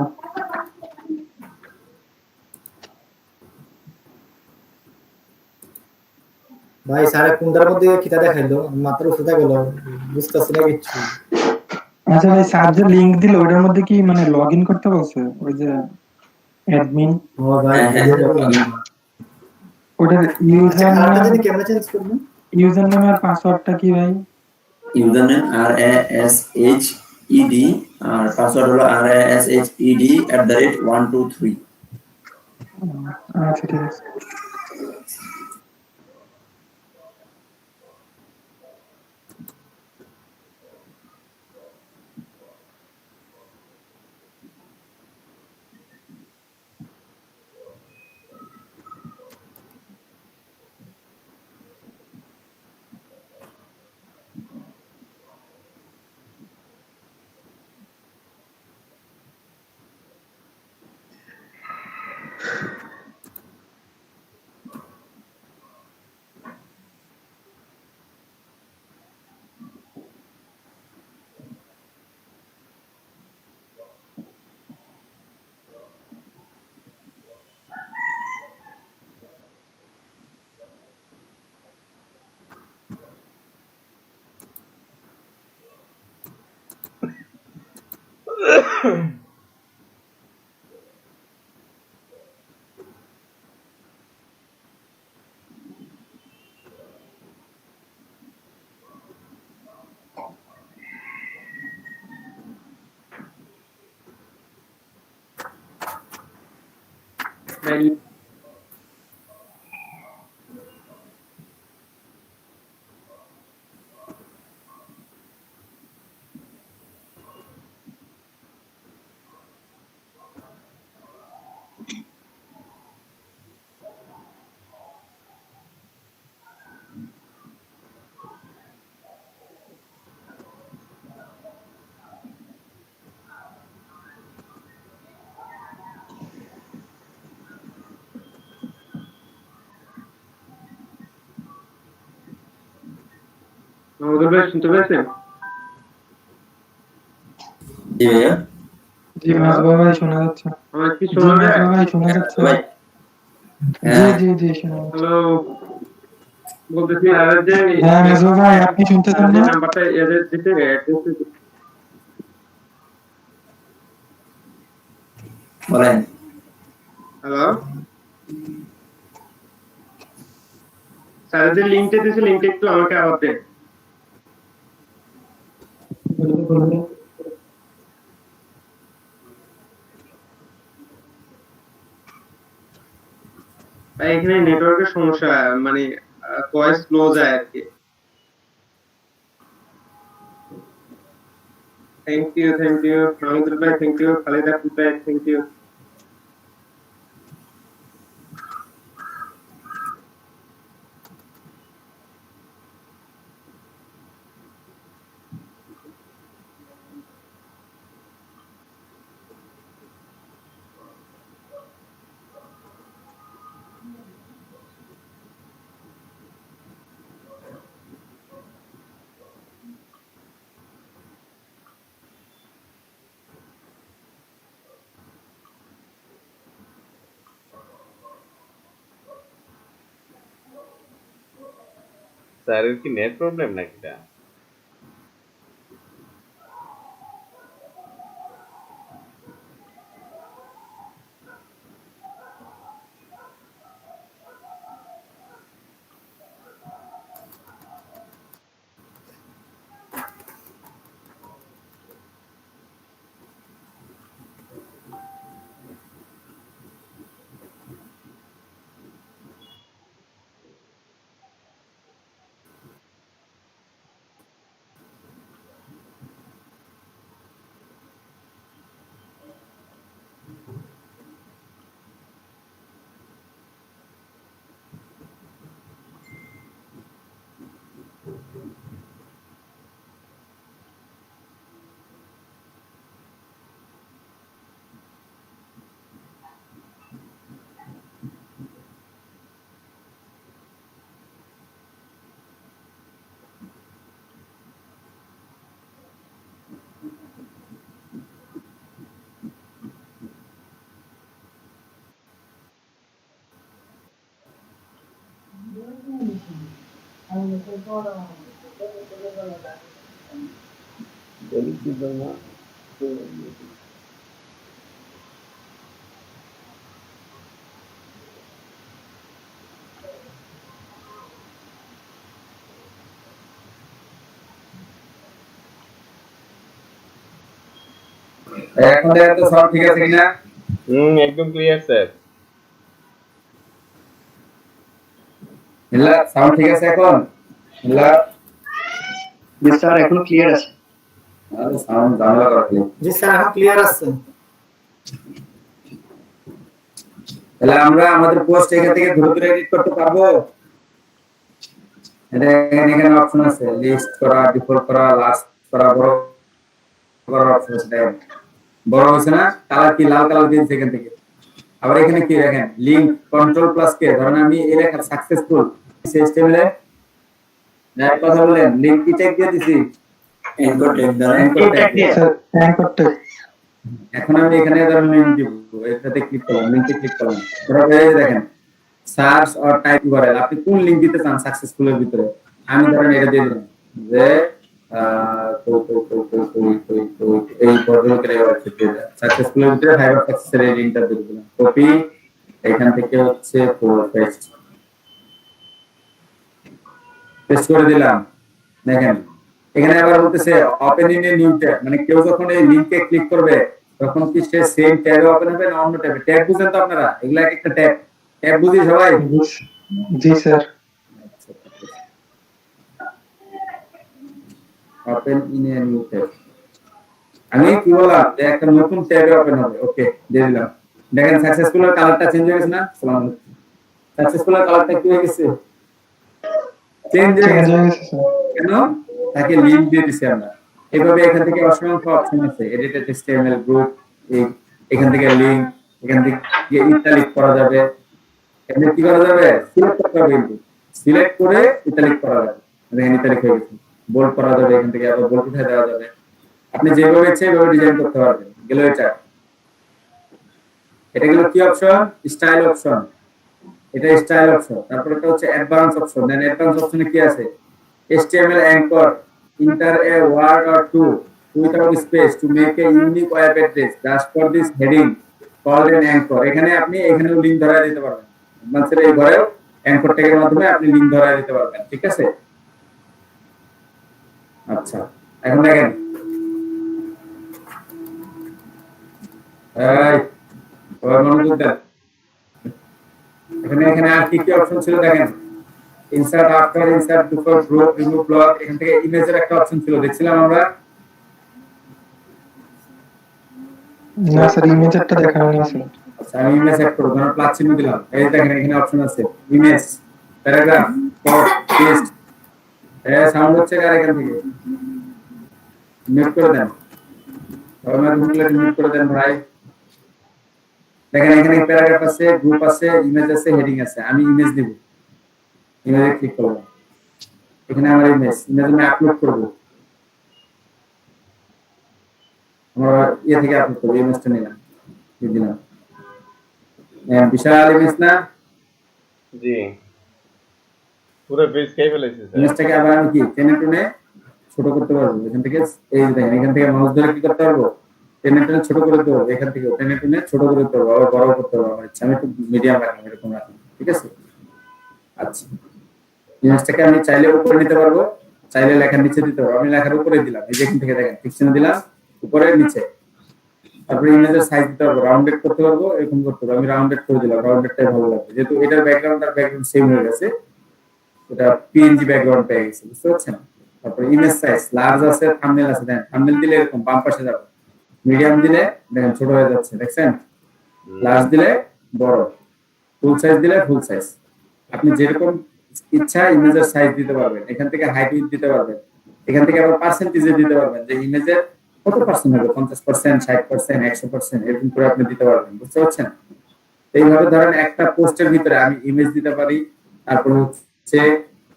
ভাই স্যার কোনটার মধ্যে কিতা দেখাইলো মাত্র উঠে গেল বুঝতেছি না কিছু। আচ্ছা ভাই স্যার যে লিংক দিল ওটার মধ্যে কি মানে লগ ইন করতে বলছে ওই যে অ্যাডমিন ও ভাই ওটার আচ্ছা ইউজার কালারটা নেম যদি ক্যামেরা চেঞ্জ করবেন ইউজার নেম আর পাসওয়ার্ডটা কি ভাই? ইউজার নেম RASHED আর পাসওয়ার্ড হলো RASHED@123। আচ্ছা ঠিক আছে। আমাদের ভাই শুনতে পাচ্ছেন? জি ভাইয়া। জি মাসুদ ভাই শোনা যাচ্ছে। আমার কি জি শোনা যায়? মাসুদ ভাই শোনা যাচ্ছে। ভাই জি জি জি শোনা যাচ্ছে। হ্যালো বলতেছি আর যে হ্যাঁ মেজো ভাই আপনি শুনতেছেন যে না? নাম্বারটা এদের দিতে বলেন। হ্যালো স্যার যে লিংকটা দিয়েছে লিংকটা একটু আমাকে আবার দেন। ভাই এখানে নেটওয়ার্কের সমস্যা, মানে ভয়েস স্লো যায় আর কি। থ্যাংক ইউ মাহমুদুল ভাই, থ্যাংক ইউ খালিদ আফিফ ভাই, থ্যাংক ইউ। স্যারের কি নেট প্রবলেম নাকি এটা? এখন দেখেন তো সাউন্ড ঠিক আছে কিনা? একদম ক্লিয়ার স্যার। মিল্লা সাউন্ড ঠিক আছে এখন? মিল্লা স্যার এখন ক্লিয়ার আছে। আরে সাউন্ড ঝামেলা করে। জি স্যার এখন ক্লিয়ার আছে। তাহলে আমরা আমাদের পোস্ট এখান থেকে ধরে ধরে এডিট করতে পারবো। এটা এখানে অপশন আছে, লিস্ট করা, ডিফল্ট করা, লাস্ট করা, বড় করার অপশন আছে। বড় হয়েছে না? কালার কি লাল কালার দিয়েছে এখান থেকে। আবার এখানে কি দেখেন, লিংক কন্ট্রোল প্লাস কে, ধরেন আমি এই লেখা সাকসেসফুল সিস্টেমে এক কথা বলেন, লিংক কি চেক দিয়ে দিছি, এনকোড টেক দ্বারা এনকোড ট্যাগ দিয়ে। Sir anchor tech. এখন আমি এখানে ধরেন লিংক দিব, এটাতে ক্লিক করলাম, লিংকে ক্লিক করলাম, তারপরে এই যে দেখেন সার্চ অর টাইপ ইউআরএল, আপনি কোন লিংক দিতে চান সাকসেসফুলের ভিতরে। আমি ধরেন এটা দিয়ে দিলাম যে এই ভদ্রলোকের সাকসেসফুলের ভিতরে ফাইবার সাকসেসের এই লিংকটা দিয়ে দিলাম, কপি, এখান থেকে হচ্ছে পেস্ট করে দিলাম। দেখেন এখানে আবার বলতেছে open in a new tab, মানে কেউ যখন এই লিংকে ক্লিক করবে তখন কি সে সেম ট্যাবে ওপেন হবে না অন্য ট্যাবে? ট্যাব বুঝেন তো আপনারা, এগুলা একটা ট্যাব, ট্যাব বুঝি সবাই? জি sir. Open in a new tab, আমি কি বললাম যে একটা নতুন ট্যাবে ওপেন হবে। ওকে দিয়ে দিলাম। দেখেন সাকসেসফুলের কালারটা চেঞ্জ হয়ে গেছে না? সালাম আলাইকুম। সাকসেসফুলের কালারটা কি হয়ে গেছে? চেঞ্জ হয়ে গেছে। কেন? তাকে লিংক দিয়ে দিছি আমরা। এভাবে এখান থেকে অসংখ্য অপশন আছে, এডিট HTML গ্রুপ, এখান থেকে লিংক, এখান থেকে ইটালিক করা যাবে, এখানে কি করা যাবে, সিলেক্ট করতে হবে, সিলেক্ট করে ইটালিক করা যাবে। দেখেন ইটালিক হয়ে গেছে, বোল্ড করা যাবে, এখান থেকে আবার বোল্ড উঠে দেওয়া যাবে। আপনি যেভাবে ইচ্ছে সেভাবে ডিজাইন করতে পারবেন। গেল এটা, এটা গেল কি অপশন? Style option. এটা স্টাইল অপশন। তারপর এটা হচ্ছে অ্যাডভান্স অপশন। দেন অ্যাডভান্স অপশনে কি আছে? HTML anchor, enter a word or two without space to make a unique web address just for this heading called an anchor. এখানে আপনি এখানেও লিংক ধরায় দিতে পারবেন। মানে এই ঘরেও অ্যাঙ্কর ট্যাগের মাধ্যমে আপনি লিংক ধরায় দিতে পারবেন। ঠিক আছে? আচ্ছা, এখন দেখেন এই সবাই মনোযোগ দেন। এখানে এখানে আর কি কি অপশন ছিল দেখেন। Insert after, insert before, group, remove block. এখান থেকে ইমেজের একটা অপশন ছিল, দেখছিলাম আমরা। না স্যার, ইমেজেরটা দেখা হয়নি স্যার। আচ্ছা, আমি ইমেজ অ্যাড করব, ধরুন প্লাস চিহ্ন দিলাম। এই দেখেন এখানে অপশন আছে image, paragraph, top, text. Sound হচ্ছে কার এখান থেকে? মিউট করে দেন। আমার গুগলে মিউট করে দেন ভাই। দেখেন এখানে প্যারাগ্রাফ আছে, গ্রুপ আছে, ইমেজ আছে, হেডিং আছে। আমি ইমেজ দিব, ইমেজে ক্লিক করব। এখানে আমার ইমেজ আমি আপলোড করব। আমরা ইয়ে থেকে আপলোড করব, ইমেজটা নিলাম, দিয়ে দিলাম। বিশাল ইমেজ না? জি, পুরো পেজ খেয়ে ফেলেছে স্যার। ইমেজটাকে আবার আমি কি টেনে টুনে ছোট করতে পারবো। এখান থেকে এই যে দেখেন, এখান থেকে মাউস ধরে কি করতে পারবো? টেনে টুনে ছোট করে দিতে পারবো। এখান থেকে টেনে টুনে ছোট করে দিতে পারবো, আবার বড় করতে পারবো আমার ইচ্ছা। আমি একটু মিডিয়াম রাখলাম, এরকম রাখলাম। ঠিক আছে? আচ্ছা, ইমেজটাকে আমি চাইলে উপরে নিতে পারবো, চাইলে লেখার নিচে দিতে পারবো। আমি লেখার উপরে দিলাম, এই যে এখান থেকে দেখেন ঠিক চিহ্ন দিলাম, উপরে নিচে। তারপরে ইমেজের সাইজ দিতে পারবো, রাউন্ডেড করতে পারবো, এরকম করতে পারবো। আমি রাউন্ডেড করে দিলাম, রাউন্ডেডটাই ভালো লাগবে, যেহেতু এটার ব্যাকগ্রাউন্ড আর ব্যাকগ্রাউন্ড সেম হয়ে গেছে। এটা পিএনজি ব্যাকগ্রাউন্ড পেয়ে গেছে, বুঝতে পারছেন? তারপরে ইমেজ সাইজ লার্জ আছে, থাম্বনেল আছে। দেন থাম্বনেল দিলে এরকম বাম পাশে যাবে, মিডিয়াম দিলে দেখেন ছোট হয়ে যাচ্ছে, দেখছেন? লার্জ দিলে বড়, ফুল সাইজ দিলে ফুল সাইজ। আপনি যেরকম ইচ্ছা ইমেজের সাইজ দিতে পারবেন। এখান থেকে হাইট উইডথ দিতে পারবেন। এখান থেকে আবার পার্সেন্টেজে দিতে পারবেন, যে ইমেজের কত পার্সেন্ট হবে, 50%, 60%, 100%, এরকম করে আপনি দিতে পারবেন, বুঝতে পারছেন? এইভাবে ধরেন একটা পোস্টের ভিতরে আমি ইমেজ দিতে পারি, তারপর হচ্ছে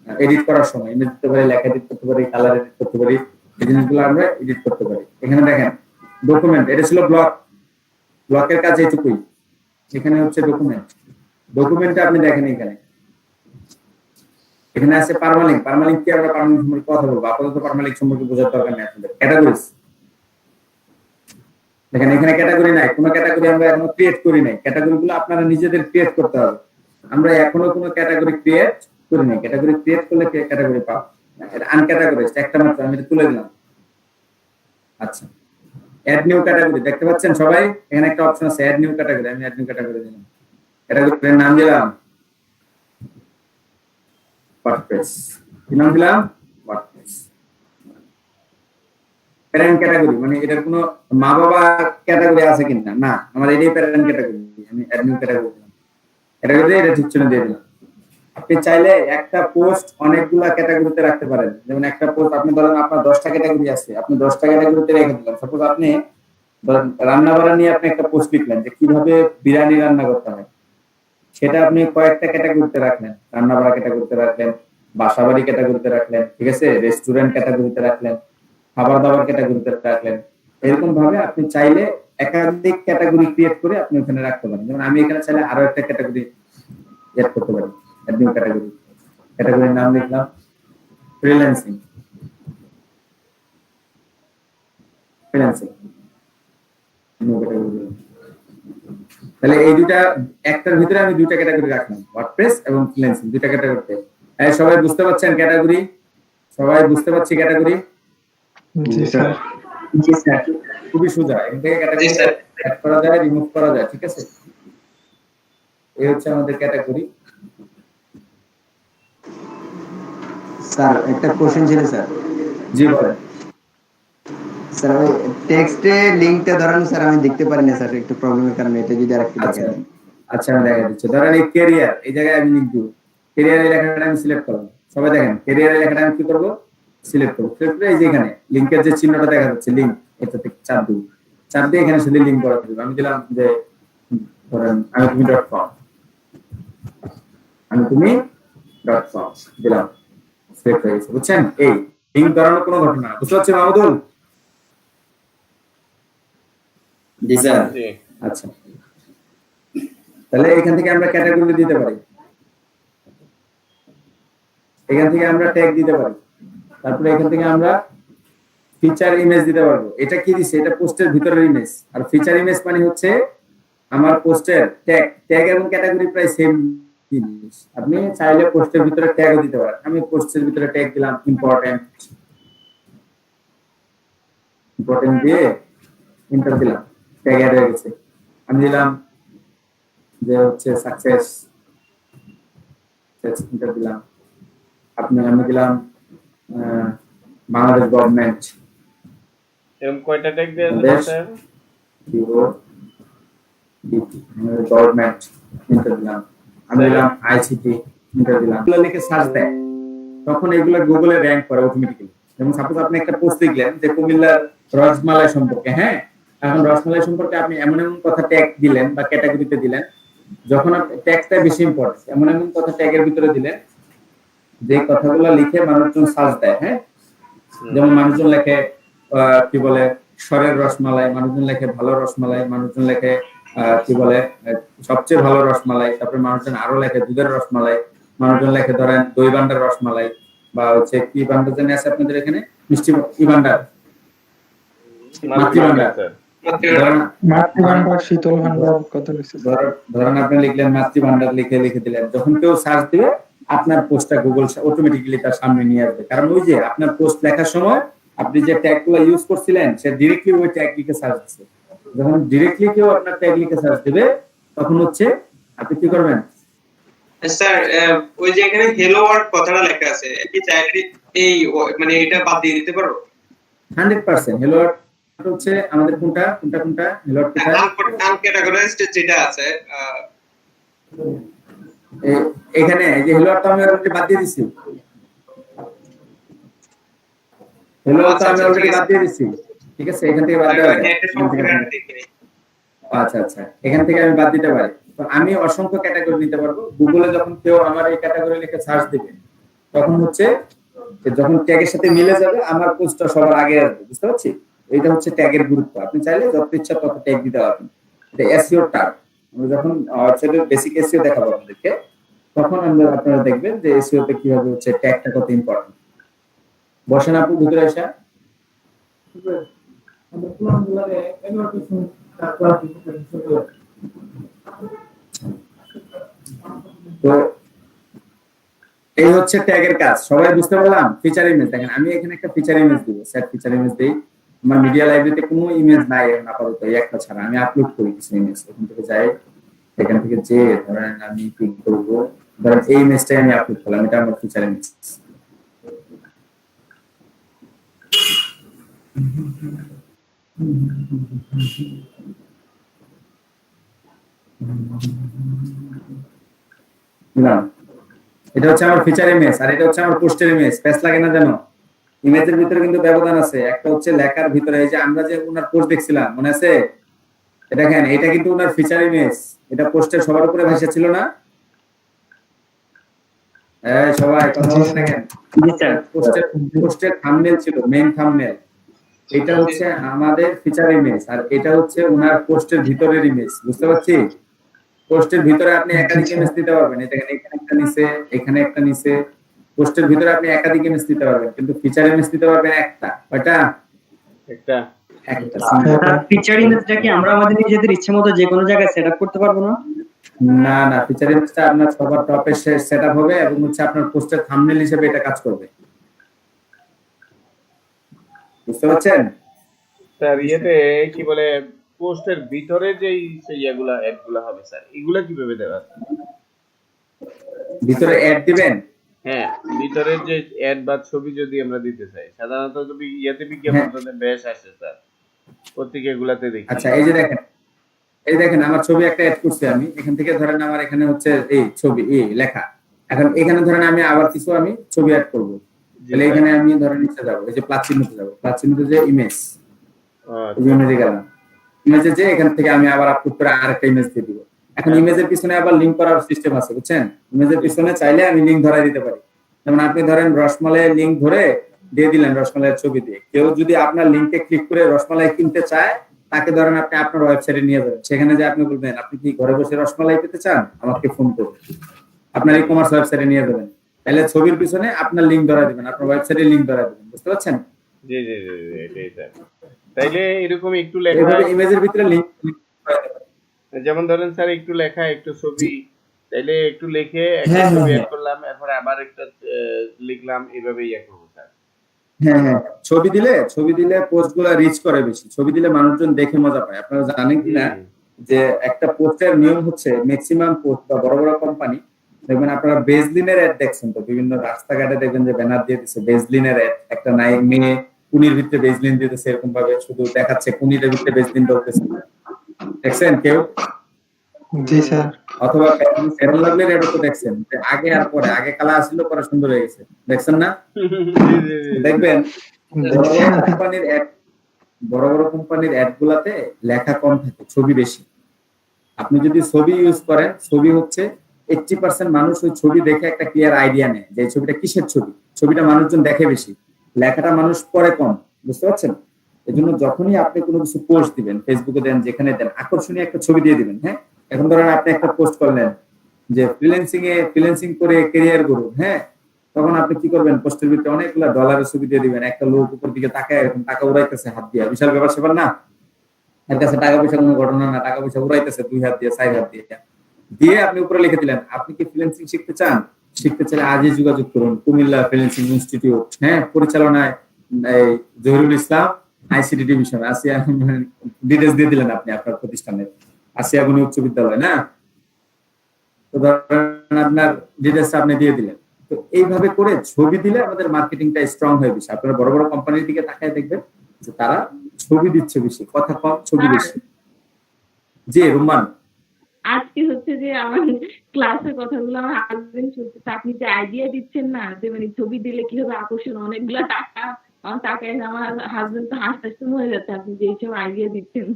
এডিট করার সময় ইমেজ দিতে পারি, লেখা এডিট করতে পারি, কালার এডিট করতে পারি, এই জিনিসগুলো আমরা এডিট করতে পারি। এখানে দেখেন ডকুমেন্ট, এটা ছিল ব্লক, ব্লকের কাজ এইটুকুই। এখানে হচ্ছে ডকুমেন্ট, ডকুমেন্টে আপনি দেখেন এখানে এখানে আছে পারমালিঙ্ক। পারমালিঙ্ক কি? আমরা পারমালিঙ্ক সম্পর্কে কথা বলবো, আপাতত পারমালিঙ্ক সম্পর্কে বোঝার দরকার নেই আপনাদের। ক্যাটাগরিজ দেখেন, এখানে ক্যাটাগরি নাই, কোনো ক্যাটাগরি আমরা এখনো ক্রিয়েট করি নাই। ক্যাটাগরিগুলো আপনারা নিজেদের ক্রিয়েট করতে হবে। আমরা এখনো কোনো ক্যাটাগরি ক্রিয়েট করি নাই। ক্যাটাগরি ক্রিয়েট করলে ক্যাটাগরি পাবো, এটা আনক্যাটাগরাইজড একটা মাত্র, আমি এটা তুলে দিলাম। আচ্ছা, অ্যাড নিউ ক্যাটাগরি দেখতে পাচ্ছেন সবাই? এখানে একটা অপশন আছে অ্যাড নিউ ক্যাটাগরি, আমি অ্যাড নিউ ক্যাটাগরি দিলাম। ক্যাটাগরির নাম দিলাম ওয়ার্ডপ্রেস। কি নাম দিলাম? ওয়ার্ডপ্রেস। প্যারেন্ট ক্যাটাগরি মানে এটার কোনো মা বাবা ক্যাটাগরি আছে কিনা? না, আমার এটাই প্যারেন্ট ক্যাটাগরি। আমি অ্যাড নিউ ক্যাটাগরি দিলাম, ক্যাটাগরিতে এটা ঠিক চিহ্ন দিয়ে দিলাম। আপনি চাইলে একটা পোস্ট অনেকগুলা ক্যাটাগরিতে রাখতে পারেন। যেমন একটা পোস্ট আপনি ধরেন আপনার 10টা ক্যাটাগরি আছে, আপনি 10টা ক্যাটাগরিতে রেখে দিলেন। সাপোজ আপনি রান্না বাড়া নিয়ে আপনি একটা পোস্ট লিখলেন যে কিভাবে বিরিয়ানি রান্না করতে হয়, সেটা আপনি কয়েকটা ক্যাটাগরিতে রাখলেন। রান্না বাড়া ক্যাটাগরিতে রাখলেন, বাসাবাড়ি ক্যাটাগরিতে রাখলেন, ঠিক আছে, রেস্টুরেন্ট ক্যাটাগরিতে রাখলেন, খাবার দাবার ক্যাটাগরিতে রাখলেন। এরকম ভাবে আপনি চাইলে একাধিক ক্যাটাগরি ক্রিয়েট করে আপনি ওখানে রাখতে পারেন। যেমন আমি এখানে চাইলে আরো একটা ক্যাটাগরি এড করতে পারি, নিউ ক্যাটাগরি। ক্যাটাগরির নাম লিখলাম ফ্রিল্যান্সিং। Freelancing new category. তাহলে এই দুটা, একটার ভিতরে আমি দুইটা ক্যাটাগরি রাখলাম, ওয়ার্ডপ্রেস এবং ফ্রিল্যান্সিং, দুইটা ক্যাটাগরিতে। সবাই বুঝতে পারছেন ক্যাটাগরি? সবাই বুঝতে পারছি ক্যাটাগরি? জি স্যার। জি স্যার। খুবই সোজা, এখান থেকে ক্যাটাগরি অ্যাড করা যায়, রিমুভ করা যায়, ঠিক আছে? এই হচ্ছে আমাদের ক্যাটাগরি। স্যার একটা কোশ্চেন ছিল স্যার। জি বলেন। স্যার ওই টেক্সটে লিংকটা ধরেন স্যার আমি দেখতে পারি না স্যার, একটু প্রবলেমের কারণে। এটা যদি আরেকটু আচ্ছা দেখেন। আচ্ছা, আমি দেখা দিচ্ছি। ধরেন এই ক্যারিয়ার, এই জায়গায় আমি লিখব ক্যারিয়ারের লেখাটা আমি সিলেক্ট করব। সবাই দেখেন ক্যারিয়ারের লেখাটা আমি কি করব? সিলেক্ট করব। সিলেক্ট করে এই যে এখানে লিংকের যে চিহ্নটা দেখা যাচ্ছে, লিংক, এটাতে চাপ দিব। চাপ দিয়ে এখানে শুধু লিংক করা দিব। আমি দিলাম যে ধরেন আমি তুমি.com, আমি তুমি.com দিলাম, সিলেক্ট হয়ে গেছে। বুঝছেন? এই লিংক ধরানোর কোনো ঘটনা না। বুঝতে পারছেন মাহমুদুল? জি স্যার। জি। আচ্ছা, তাহলে এখান থেকে আমরা ক্যাটাগরি দিতে পারি। এখান থেকে আমরা ট্যাগ দিতে পারি। তারপরে এখান থেকে আমরা ফিচার ইমেজ দিতে পারবো। এটা কি দিছে? এটা পোস্টের ভিতরের ইমেজ। আর ফিচার ইমেজ মানে হচ্ছে আমার পোস্টের ট্যাগ এবং ক্যাটাগরি প্রায় সেম জিনিস। আপনি চাইলে পোস্টের ভিতরে ট্যাগও দিতে পারেন। আমি পোস্টের ভিতরে ট্যাগ দিলাম ইম্পর্টেন্ট দিয়ে এন্টার দিলাম, ট্যাগ অ্যাড হয়ে গেছে। আমি দিলাম যে হচ্ছে সাকসেস, এন্টার দিলাম। আমি দিলাম বাংলাদেশ গভর্নমেন্ট, এরকম কয়টা ট্যাগ দেওয়া যাবে স্যার? গভর্নমেন্ট এন্টার দিলাম। আমি দিলাম আইসিটি এন্টার দিলাম। এগুলো লিখে সার্চ দেয়, তখন এগুলো গুগলে র‍্যাঙ্ক করে অটোমেটিক্যালি। যেমন সাপোজ আপনি একটা পোস্ট লিখলেন যে কুমিল্লার রসমালাই সম্পর্কে, হ্যাঁ, এখন রসমালাই সম্পর্কে আপনি এমন এমন কথা ট্যাগ দিলেন বা ক্যাটাগরিতে দিলেন, যখন আপনি ট্যাগটা বেশি ইম্পর্টেন্ট, এমন এমন কথা ট্যাগের ভিতরে দিলেন যে কথাগুলো লিখে মানুষজন সার্চ দেয়, হ্যাঁ। যেমন মানুষজন লেখে কি বলে স্বরের রসমালাই, মানুষজন লেখে ভালো রসমালাই, মানুষজন লেখে কি বলে সবচেয়ে ভালো রসমালাই, তারপরে মানুষজন আরো লেখে দুধের রসমালাই, মানুষজন লেখে ধরেন দই ভান্ডার রসমালাই, বা হচ্ছে কি ভান্ডার জানি আছে আপনাদের এখানে, মিষ্টি কি ভান্ডার, মাতৃ ভান্ডার, শীতল ভান্ডার, কত কিছু। ধরেন আপনি লিখলেন মাতৃ ভান্ডার, লিখে দিলেন, যখন কেউ সার্চ দিবে আপনার পোস্টটা গুগল অটোমেটিক্যালি তার সামনে নিয়ে আসবে। কারণ ওই যে আপনার পোস্ট লেখার সময় আপনি যে ট্যাগগুলো ইউজ করছিলেন সে ডিরেক্টলি ওই ট্যাগ লিখে সার্চ দিচ্ছে। যখন ডিরেক্টলি কেউ আপনার ট্যাগ লিখে সার্চ দিবে তখন হচ্ছে আপনি কি করবেন? স্যার ওই যে এখানে হেলো ওয়ার্ল্ড কথাটা লেখা আছে, কি চাইলে এই মানে এটা বাদ দিয়ে দিতে পারো? 100% হেলো ওয়ার্ল্ড হচ্ছে আমাদের কোনটা হেলো ওয়ার্ল্ড কোথায় আনক্যাটাগরাইজড যেটা আছে এখানে এই যে হেলো ওয়ার্ল্ড আমি অলরেডি বাদ দিয়ে দিছি। হেলো ওয়ার্ল্ড আমি অলরেডি বাদ দিয়ে দিছি, ঠিক আছে, এখান থেকে বাদ দেওয়া যায়। আচ্ছা, এখান থেকে আমি বাদ দিতে পারি। তো আমি অসংখ্য ক্যাটাগরি নিতে পারবো। গুগলে যখন কেউ আমার এই ক্যাটাগরি লিখে সার্চ দিবে তখন হচ্ছে যখন ট্যাগের সাথে মিলে যাবে আমার পোস্টটা সবার আগে আসবে, বুঝতে পারছি? এটা হচ্ছে ট্যাগের গুরুত্ব। আপনি চাইলে যত ইচ্ছা তত ট্যাগ দিতে পারবেন। এটা এসইও টার্ম। আমরা যখন ওয়েবসাইটের বেসিক এসইও দেখাবো আপনাদেরকে, তখন আপনারা দেখবেন যে এসইও তে কিভাবে হচ্ছে ট্যাগটা কত ইম্পর্টেন্ট। বসেন আপু ভিতরে আসা। তো এই হচ্ছে ট্যাগের কাজ। সবাই বুঝতে পারলাম? ফিচার ইমেজ দেখেন, আমি এখানে একটা ফিচার ইমেজ দিব, সেট ফিচার ইমেজ দেই। আমার মিডিয়া লাইব্রেরিতে কোনো ইমেজ নাই এখন আপাতত, এই একটা ছাড়া। আমি আপলোড করি কিছু ইমেজ, এখান থেকে যাই, এখান থেকে যে ধরেন আমি ক্লিক করব, ধরেন এই ইমেজটাই আমি আপলোড করলাম, এটা আমার ফিচার ইমেজ। না, এটা হচ্ছে আমার ফিচার ইমেজ আর এটা হচ্ছে আমার পোস্টের ইমেজ। প্যাচ লাগে না জানো? ইমেজের ভিতরে কিন্তু ব্যবধান আছে। একটা হচ্ছে লেখার ভিতরে, এই যে আমরা যে ওনার পোস্ট দেখছিলাম মনে আছে, দেখেন এটা কিন্তু ওনার ফিচার ইমেজ, এটা পোস্টের সবার উপরে ভাষা ছিল না? এই সবাই কথা বলেন, দেখেন পোস্টের থাম্বনেল ছিল, মেইন থাম্বনেল। এটা হচ্ছে আমাদের ফিচার ইমেজ আর এটা হচ্ছে ওনার পোস্টের ভিতরের ইমেজ, বুঝতে পারছি? পোস্টের ভিতরে আপনি একাধিক ইমেজ দিতে পারবেন। এই দেখেন এখানে একটা নিচে, এখানে একটা নিচে। পোস্টের ভিতরে আপনি একাধিক ইমেজ দিতে পারবেন, কিন্তু ফিচার ইমেজ দিতে পারবেন একটা। কয়টা? একটা। ফিচার ইমেজটা কি আমরা আমাদের নিজেদের ইচ্ছেমতো যে কোনো জায়গায় সেটআপ করতে পারবো না? না, ফিচার ইমেজটা আপনার সবার টপে সেটআপ হবে এবং হচ্ছে আপনার পোস্টের থাম্বনেল হিসেবে এটা কাজ করবে, বুঝতে পারছেন? স্যার ইয়েতে কি বলে পোস্টের ভিতরে যেই সেইগুলা অ্যাডগুলা হবে স্যার, এগুলা কিভাবে দেওয়া? ভিতরে অ্যাড দিবেন? হ্যাঁ, ভিতরের যে অ্যাড বা ছবি যদি আমরা দিতে চাই, সাধারণত যদি ইয়েতে বিজ্ঞাপনটাতে বেশ আসে স্যার, পত্রিকাগুলোতে দেখি। আচ্ছা, এই দেখেন আমার ছবি একটা অ্যাড করছি আমি। এখান থেকে ধরেন আমার এখানে হচ্ছে এই ছবি এই লেখা। এখন এখানে ধরেন আমি আবার কিছু আমি ছবি অ্যাড করব। তাহলে এখানে আমি ধরেন নিচে যাব, এই যে প্লাস চিহ্নতে যাব, প্লাস চিহ্নতে যে ইমেজ, ইমেজে গেলাম। ইমেজে যে এখান থেকে আমি আবার আপলোড করে আরেকটা ইমেজ দিয়ে দিব। এখন ইমেজের পিছনে আবার লিংক করার সিস্টেম আছে, বুঝছেন? ইমেজের পিছনে চাইলে আমি লিংক ধরাই দিতে পারি। যেমন আপনি ধরেন রসমালাই লিংক ধরে দিয়ে দিলেন রসমালাইয়ের ছবি দিয়ে। কেউ যদি আপনার লিংকে ক্লিক করে রসমালাই কিনতে চায়, তাকে ধরেন আপনি আপনার ওয়েবসাইটে নিয়ে যাবেন। সেখানে যে আপনি বলবেন আপনি কি ঘরে বসে রসমালাই পেতে চান, আমাকে ফোন করুন, আপনার ই-কমার্স ওয়েবসাইটে নিয়ে যাবেন। তাহলে ছবির পিছনে আপনার লিংক ধরা দিবেন, আপনার ওয়েবসাইটের লিংক ধরা দিবেন, বুঝতে পারছেন? জি জি জি জি, এটাই স্যার। তাইলে এরকম একটু লেখা, এইভাবে ইমেজের ভিতরে লিংক যেমন ধরেন স্যার একটু লেখা একটু ছবি, তাইলে একটু লিখে একটা হ্যাঁ ছবি হ্যাঁ অ্যাড করলাম, এরপর আবার একটা লিখলাম, এইভাবেই ইয়ে করবো স্যার। হ্যাঁ হ্যাঁ, ছবি দিলে পোস্ট গুলা রিচ করে বেশি, ছবি দিলে মানুষজন দেখে মজা পায়। আপনারা জানেন কিনা যে একটা পোস্টের নিয়ম হচ্ছে ম্যাক্সিমাম পোস্ট বা বড় বড় কোম্পানি দেখবেন, আপনারা বেজলিনের অ্যাড দেখছেন তো, বিভিন্ন রাস্তাঘাটে দেখবেন যে ব্যানার দিয়ে দিচ্ছে বেজলিনের অ্যাড, একটা নায়ক মেয়ে কুনির ভিতরে বেজলিন দিতেছে, এরকম ভাবে শুধু দেখাচ্ছে কুনির ভিতরে বেজলিন ঢুকতেছে, দেখছেন কেউ? জি স্যার। অথবা ফেরন লাভলির অ্যাডও তো দেখছেন, যে আগে আর পরে, আগে কালা আসছিল পরে সুন্দর হয়ে গেছে, দেখছেন না? জি জি জি। দেখবেন বড় বড় কোম্পানির অ্যাড গুলাতে লেখা কম থাকে, ছবি বেশি। আপনি যদি ছবি ইউজ করেন, ছবি হচ্ছে 80% মানুষ ওই ছবি দেখে একটা ক্লিয়ার আইডিয়া নেয় যে এই ছবিটা কিসের ছবি, ছবিটা মানুষজন দেখে বেশি, লেখাটা মানুষ পড়ে কম, বুঝতে পারছেন? এই জন্য যখনই আপনি কোনো কিছু পোস্ট দিবেন, ফেসবুকে দেন, যেখানে দেন, আকর্ষণীয় একটা ছবি দিয়ে দিবেন। হ্যাঁ, এখন ধরেন আপনি একটা পোস্ট করলেন যে ফ্রিল্যান্সিং করে ক্যারিয়ার করুন, হ্যাঁ, তখন আপনি কি করবেন, পোস্টের ভিতরে অনেকগুলো ডলারের ছবি দিয়ে দিবেন, একটা লোক উপর দিকে তাকায় এরকম টাকা উড়াইতেছে হাত দিয়ে, বিশাল ব্যাপার স্যাপার না? এর কাছে টাকা পয়সা কোনো ঘটনা না, টাকা পয়সা উড়াইতেছে 2 হাত দিয়ে 4 হাত দিয়ে, দিয়ে আপনি উপরে লিখে দিলেন আপনি কি ফ্রিল্যান্সিং শিখতে চান, শিখতে চাইলে আজই যোগাযোগ করুন কুমিল্লা ফ্রিল্যান্সিং ইনস্টিটিউট, হ্যাঁ, পরিচালনায় এই জহিরুল ইসলাম, আইসিটি ডিভিশন, আসিয়া, ডিটেইলস দিয়ে দিলেন আপনি আপনার প্রতিষ্ঠানের, আসিয়া গণি উচ্চ বিদ্যালয় না, তো ধরেন আপনার ডিটেইলস আপনি দিয়ে দিলেন। তো এইভাবে করে ছবি দিলে আমাদের মার্কেটিংটা স্ট্রং হয়ে বেশি। আপনারা বড় বড় কোম্পানির দিকে তাকায় দেখবেন যে তারা ছবি দিচ্ছে বেশি, কথা কম, ছবি বেশি। জি রুমান, আজকে হচ্ছে যে আমার ক্লাসের কথাগুলো আমার হাজবেন্ড শুনতেছে, আপনি যে আইডিয়া দিচ্ছেন না যে মানে ছবি দিলে কি হবে আকর্ষণ, অনেকগুলো টাকা আমার টাকা এসে, আমার হাজবেন্ড তো হাসতে হাসতে মরে যাচ্ছে আপনি যে এইসব আইডিয়া দিচ্ছেন।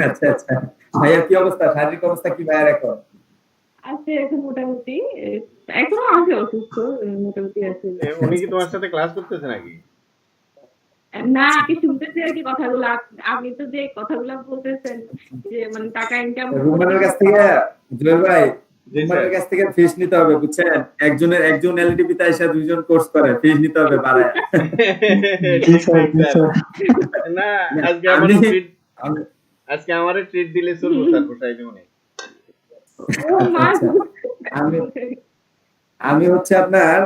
আচ্ছা আচ্ছা, ভাইয়ার কি অবস্থা, শারীরিক অবস্থা কি ভাইয়ার এখন? আছে এখন মোটামুটি, এখনো আছে অসুস্থ, মোটামুটি আছে। উনি কি তোমার সাথে ক্লাস করতেছে নাকি? না, আপনি শুনতেছি আর কি কথাগুলো, আপনি তো যে কথাগুলো বলতেছেন যে মানে টাকা ইনকাম রুমানের কাছ থেকে, জুয়েল ভাই, রুমানের কাছ থেকে ফিস নিতে হবে, বুঝছেন? একজন এলডিপি তে এসে দুইজন কোর্স করে, ফিস নিতে হবে বাড়ায়। না, আজকে আমারে ট্রিট দিলে চলবো স্যার, পোষাই দেব না। আমি হচ্ছে আপনার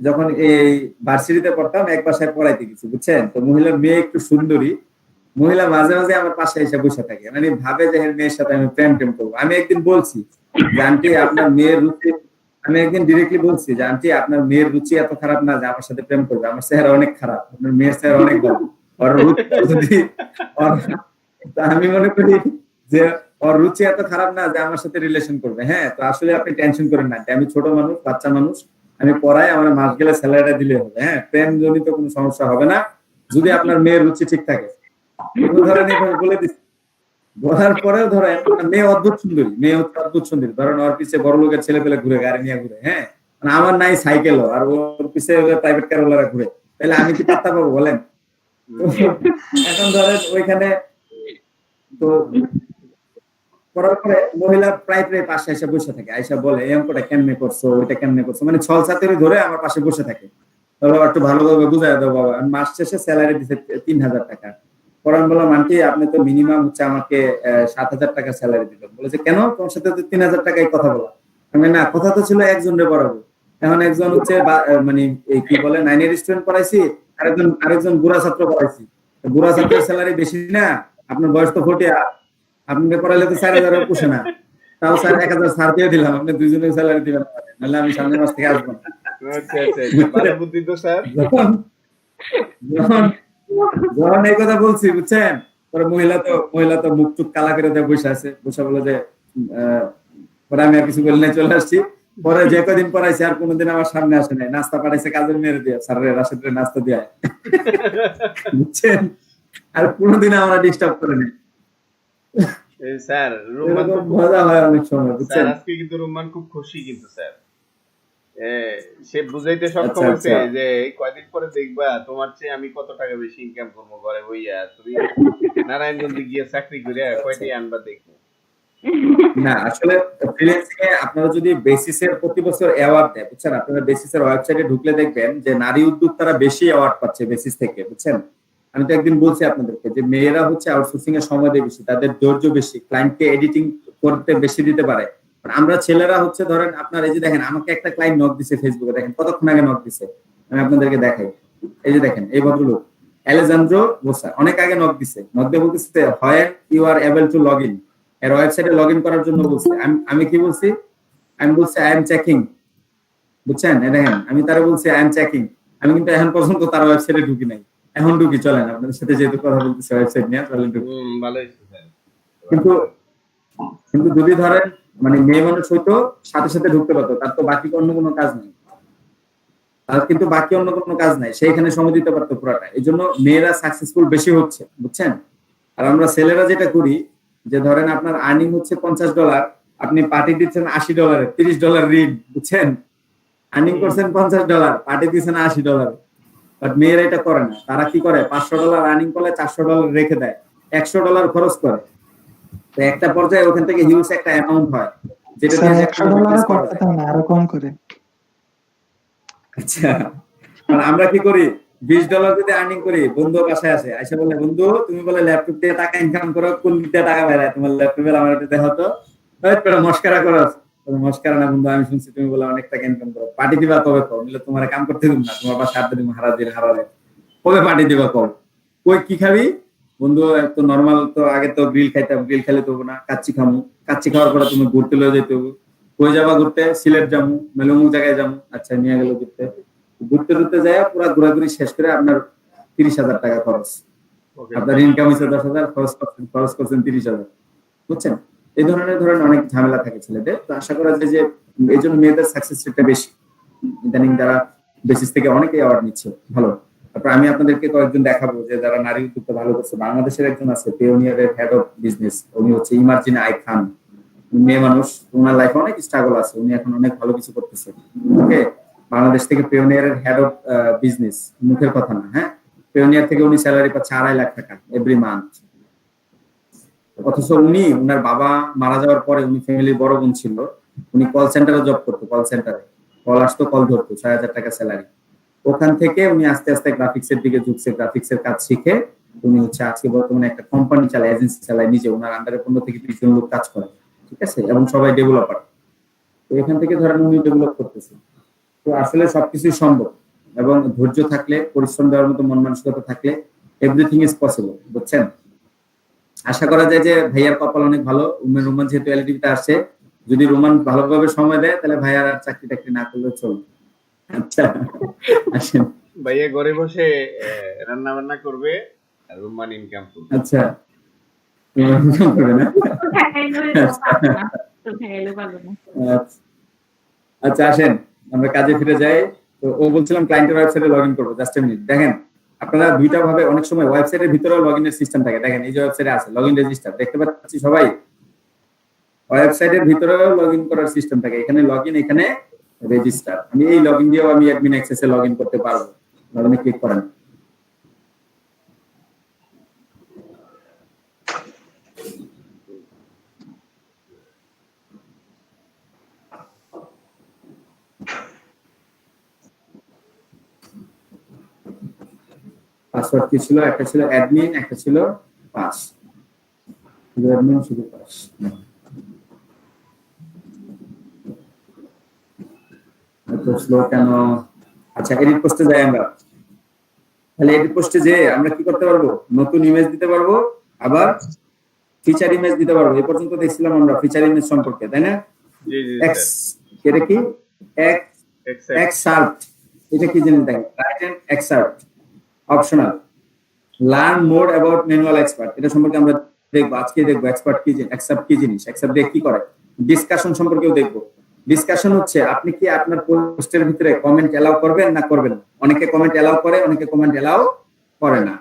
যখন এই ভার্সিটিতে পড়তাম, এক বাসায় পড়াইতে গেছি, বুঝছেন? তো মহিলার মেয়ে একটু সুন্দরী, মহিলা মাঝে মাঝে আমার পাশে এসে বসে থাকে, মানে ভাবে যে মেয়ের সাথে আমি প্রেম করবো। আমি একদিন বলছি যে আন্টি আপনার মেয়ের রুচি, আমি একদিন ডিরেক্টলি বলছি যে আন্টি আপনার মেয়ের রুচি এত খারাপ না যে আমার সাথে প্রেম করবে, আমার চেহারা অনেক খারাপ, আপনার মেয়ের চেহারা অনেক ভালো, ওর রুচি যদি আমি মনে করি যে ওর রুচি এত খারাপ না যে আমার সাথে রিলেশন করবে। হ্যাঁ, তো আসলে আপনি টেনশন করেন না, আমি ছোট মানুষ, বাচ্চা মানুষ, আমি পড়াই, আমার মাস গেলে স্যালারিটা দিলে হবে। হ্যাঁ, প্রেম জনিত কোনো সমস্যা হবে না যদি আপনার মেয়ের রুচি ঠিক থাকে। ধরেন এইভাবে বলে দিচ্ছি, বলার পরেও ধরেন মেয়ে অদ্ভুত সুন্দরী, মেয়ে হচ্ছে অদ্ভুত সুন্দরী, ধরেন ওর পিছে বড় লোকের ছেলে পেলে ঘুরে, গাড়ি নিয়ে ঘুরে, হ্যাঁ, মানে আমার নাই সাইকেলও, আর ওর পিছে প্রাইভেট কার ওলারা ঘুরে, তাহলে আমি কি পাত্তা পাবো বলেন? এখন ধরেন ওইখানে তো করার পরে মহিলা প্রায় পাশে এসে বসে থাকে, আইসা বলে এই অঙ্কটা কেমনে করছো, ওইটা কেমনে করছো, মানে ছল ছাত্রী ধরে আমার পাশে বসে থাকে। বাবা একটু ভালোভাবে বুঝাই দাও বাবা। মাস শেষে স্যালারি দিতে 3000 টাকা। পরান বললাম আন্টি আপনি তো মিনিমাম হচ্ছে আমাকে 7000 টাকা স্যালারি দিবেন। বলেছে কেন, তোমার সাথে তো 3000 টাকাই কথা বলা। আমি না, কথা তো ছিল একজনের বরাবর, এখন একজন হচ্ছে মানে এই কি বলে 9 এর স্টুডেন্ট পড়াইছি, আরেকজন বুড়া ছাত্র পড়াইছি। বুড়া ছাত্রের স্যালারি বেশি না, আপনার বয়স তো 40, আপনাকে পড়াইলে তো 4000 পোষে না, তাও স্যার 1000 ছাড় দিয়ে দিলাম, আপনি দুইজনের স্যালারি দিবেন, নাহলে আমি সামনের মাস থেকে আসবো না। আচ্ছা আচ্ছা, ভালো বুদ্ধি তো স্যার। যখন এই কথা বলছি, বুঝছেন, পরে মহিলা তো মুখ টুক কালা করে দিয়ে বসে আছে, বসে বলে যে পরে আমি আর কিছু বলি নাই, চলে আসছি। পরে যে কদিন পড়াইছে আর কোনোদিন আমার সামনে আসে নাই, নাস্তা পাঠাইছে কাজের মেরে দিয়ে, স্যারের রাশেদের নাস্তা দিয়ে, বুঝছেন, আর কোনোদিন আমরা ডিস্টার্ব করে নাই। স্যার রুমান খুব মজা হয় অনেক সময়, বুঝছেন? আজকে কিন্তু রুমান খুব খুশি কিন্তু স্যার, সে বুঝাইতে সক্ষম হচ্ছে যে কয়দিন পরে দেখবা তোমার চেয়ে আমি কত টাকা বেশি ইনকাম করবো ঘরে বইয়া, তুমি নারায়ণগঞ্জে গিয়ে চাকরি করে কয়টি আনবা দেখবো। না আসলে ফ্রিল্যান্সিং এ আপনারা যদি বেসিসের প্রতি বছর অ্যাওয়ার্ড দেয়, বুঝছেন, আপনারা বেসিসের ওয়েবসাইটে ঢুকলে দেখবেন যে নারী উদ্যোক্তারা বেশি অ্যাওয়ার্ড পাচ্ছে বেসিস থেকে, বুঝছেন। আমি তো একদিন বলছি আপনাদেরকে যে মেয়েরা হচ্ছে আউটসোর্সিং এর সময় দেয় বেশি, তাদের ধৈর্য বেশি, ক্লায়েন্টকে এডিটিং করতে বেশি দিতে পারে। আমরা ছেলেরা হচ্ছে ধরেন আপনার এই যে দেখেন আমাকে একটা ক্লায়েন্ট নক দিছে ফেসবুকে, দেখেন কতক্ষণ আগে নক দিছে, আমি আপনাদেরকে দেখাই। এই যে দেখেন এই ভদ্রলোক অ্যালেজান্দ্রো বোসা অনেক আগে নক দিছে, নক দিয়ে বলতেছে হয় you are able to log in, এর ওয়েবসাইটে লগ ইন করার জন্য বলছে। আমি কি বলছি, আমি বলছি আই এম চেকিং, বুঝছেন। দেখেন আমি তারা বলছি আই এম চেকিং, আমি কিন্তু এখন পর্যন্ত তার ওয়েবসাইটে ঢুকি নাই, এখন ঢুকি। চলেন আপনাদের সাথে যেহেতু কথা বলতেছি ওয়েবসাইট নিয়ে, তাহলে ঢুকি। ভালোই কিন্তু কিন্তু যদি ধরেন মানে মেয়ে মানুষ হয়তো সাথে সাথে ঢুকতে পারতো, তার তো বাকি অন্য কোনো কাজ নেই, তার কিন্তু বাকি অন্য কোনো কাজ নাই, সেইখানে সময় দিতে পারতো পুরাটা। এই জন্য মেয়েরা সাকসেসফুল বেশি হচ্ছে, বুঝছেন। আর আমরা ছেলেরা যেটা করি যে ধরেন আপনার আর্নিং হচ্ছে $50, আপনি পার্টি দিচ্ছেন $80, $30 ঋণ, বুঝছেন। আর্নিং করছেন $50, পার্টি দিচ্ছেন $80। বাট মেয়েরা এটা করে না, তারা কি করে $500 আর্নিং করলে $400 রেখে দেয়, $100 খরচ করে। তো একটা পর্যায়ে ওখান থেকে হিউজ একটা অ্যামাউন্ট হয়, যেটা স্যার $100 করতে হয় না, আরো কম করে। আচ্ছা, আর আমরা কি করি, $20 যদি আর্নিং করি, বন্ধু বাসায় আসে, আইসা বলে বন্ধু তুমি বলে ল্যাপটপ দিয়ে টাকা ইনকাম করো, কোন দিক দিয়ে টাকা বেরায়, তোমার ল্যাপটপের আমার এটা দেখো তো, মস্কারা করো। মস্কারা না বন্ধু, আমি শুনছি তুমি বলে অনেক টাকা ইনকাম করো, পার্টি দিবা কবে কও, বলে তোমার কাম করতে দিব না, তোমার বাসা আড্ডা দিব হারালে কবে পার্টি দিবা কও। কই কি খাবি বন্ধু, তো নরমাল তো আগে তো গ্রিল খাইতাম, গ্রিল খেলে তো না, কাচ্চি খামু, কাচ্চি খাওয়ার পরে তুমি ঘুরতে লয়ে যেতে হবে, কই যাবা ঘুরতে, সিলেট যাবো, মেলে অমুক জায়গায় যাবো, আচ্ছা নিয়ে গেল ঘুরতে, ঘুরতে ঘুরতে যায় পুরো ঘোরাঘুরি শেষ করে আপনার $30,000 খরচ, আপনার ইনকাম হচ্ছে 10,000, খরচ করছেন 30,000, বুঝছেন। এই ধরনের অনেক ঝামেলা থাকে ছেলেদের। তো আশা করা যায় যে এই জন্য মেয়েদের সাকসেস রেটটা বেশি, ইদানিং যারা বেসিস থেকে অনেকে অ্যাওয়ার্ড নিচ্ছে ভালো। তারপর আমি আপনাদেরকে কয়েকজন দেখাবো যে যারা নারী উদ্যোক্তা ভালো করছে। বাংলাদেশের একজন আছে পিওনিয়ারের হেড অফ বিজনেস, উনি হচ্ছে ইমার্জিন আই খান, মেয়ে মানুষ, ওনার লাইফে অনেক স্ট্রাগল আছে, উনি এখন অনেক ভালো কিছু করতেছে। ওকে, বাংলাদেশ থেকে পিওনিয়ারের হেড অফ বিজনেস, মুখের কথা না, হ্যাঁ, পিওনিয়ার থেকে উনি স্যালারি পাচ্ছে $2.5 লাখ এভরি মান্থ। অথচ উনি ওনার বাবা মারা যাওয়ার পরে, উনি ফ্যামিলির বড় বোন ছিল, উনি কল সেন্টারে জব করতো, কল সেন্টারে কল আসতো, কল ধরতো, $6,000 স্যালারি। ওখান থেকে উনি আস্তে আস্তে গ্রাফিক্সের দিকে ঝুঁকছে, গ্রাফিক্সের কাজ শিখে উনি হচ্ছে আজকে বর্তমানে একটা কোম্পানি চালায়, এজেন্সি চালায় নিজে, ওনার আন্ডারে 15 থেকে 20 জন লোক কাজ করে, ঠিক আছে, এবং সবাই ডেভেলপার। তো এখান থেকে ধরেন উনি ডেভেলপ করতেছে। তো আসলে সবকিছুই সম্ভব, এবং ধৈর্য থাকলে, পরিশ্রম দেওয়ার মতো মন মানসিকতা থাকলে এভরিথিং ইজ পসিবল, বুঝছেন। আশা করা যায় যে ভাইয়ার কপাল অনেক ভালো, রোমান যেহেতু এলটিভিতে আসছে, যদি রোমান ভালোভাবে সময় দেয় তাহলে ভাইয়ার আর চাকরি টাকরি না করলে চলবে। আচ্ছা আসেন, ভাইয়া ঘরে বসে রান্না বান্না করবে আর রোমান ইনকাম করবে। আচ্ছা আচ্ছা আসেন আমরা কাজে ফিরে যাই। তো ও বলছিলাম ক্লায়েন্টের ওয়েবসাইটে লগ ইন করবো, জাস্ট এ মিনিট। দেখেন আপনারা দুইটা ভাবে অনেক সময় ওয়েবসাইটের ভিতরেও লগ ইনের সিস্টেম থাকে, দেখেন এই যে ওয়েবসাইটে আছে লগ ইন রেজিস্টার, দেখতে পাচ্ছি সবাই, ওয়েবসাইটের ভিতরেও লগ ইন করার সিস্টেম থাকে, এখানে লগ ইন, এখানে রেজিস্টার। আমি এই লগ ইন দিয়েও আমি অ্যাডমিন অ্যাক্সেসে লগ ইন করতে পারবো, লগ ইনে ক্লিক করেন। পাসওয়ার্ড কি ছিল, একটা ছিল অ্যাডমিন, একটা ছিল পাস, অ্যাডমিন শুধু পাস। এত স্লো কেন? আচ্ছা এডিট পোস্টে যাই আমরা, তাহলে এডিট পোস্টে যে আমরা কি করতে পারবো, নতুন ইমেজ দিতে পারবো, আবার ফিচার ইমেজ দিতে পারবো। এই পর্যন্ত দেখছিলাম আমরা ফিচার ইমেজ সম্পর্কে, তাই না? জি জি এক্স এটা কি এক্সার্ট, এটা কি জানেন? দেখেন write and excerpt optional, learn more about manual expert, এটা সম্পর্কে আমরা দেখবো আজকে, দেখবো এক্সপার্ট কি জিনিস, এক্সার্ট কি জিনিস, এক্সার্ট দিয়ে কি করে। ডিসকাশন সম্পর্কেও দেখবো। ডিসকাশন হচ্ছে আপনি কি আপনার পোস্টের ভিতরে কমেন্ট এলাও করবেন না করবেন না। অনেকে কমেন্ট এলাও করে, অনেকে কমেন্ট এলাও করে না।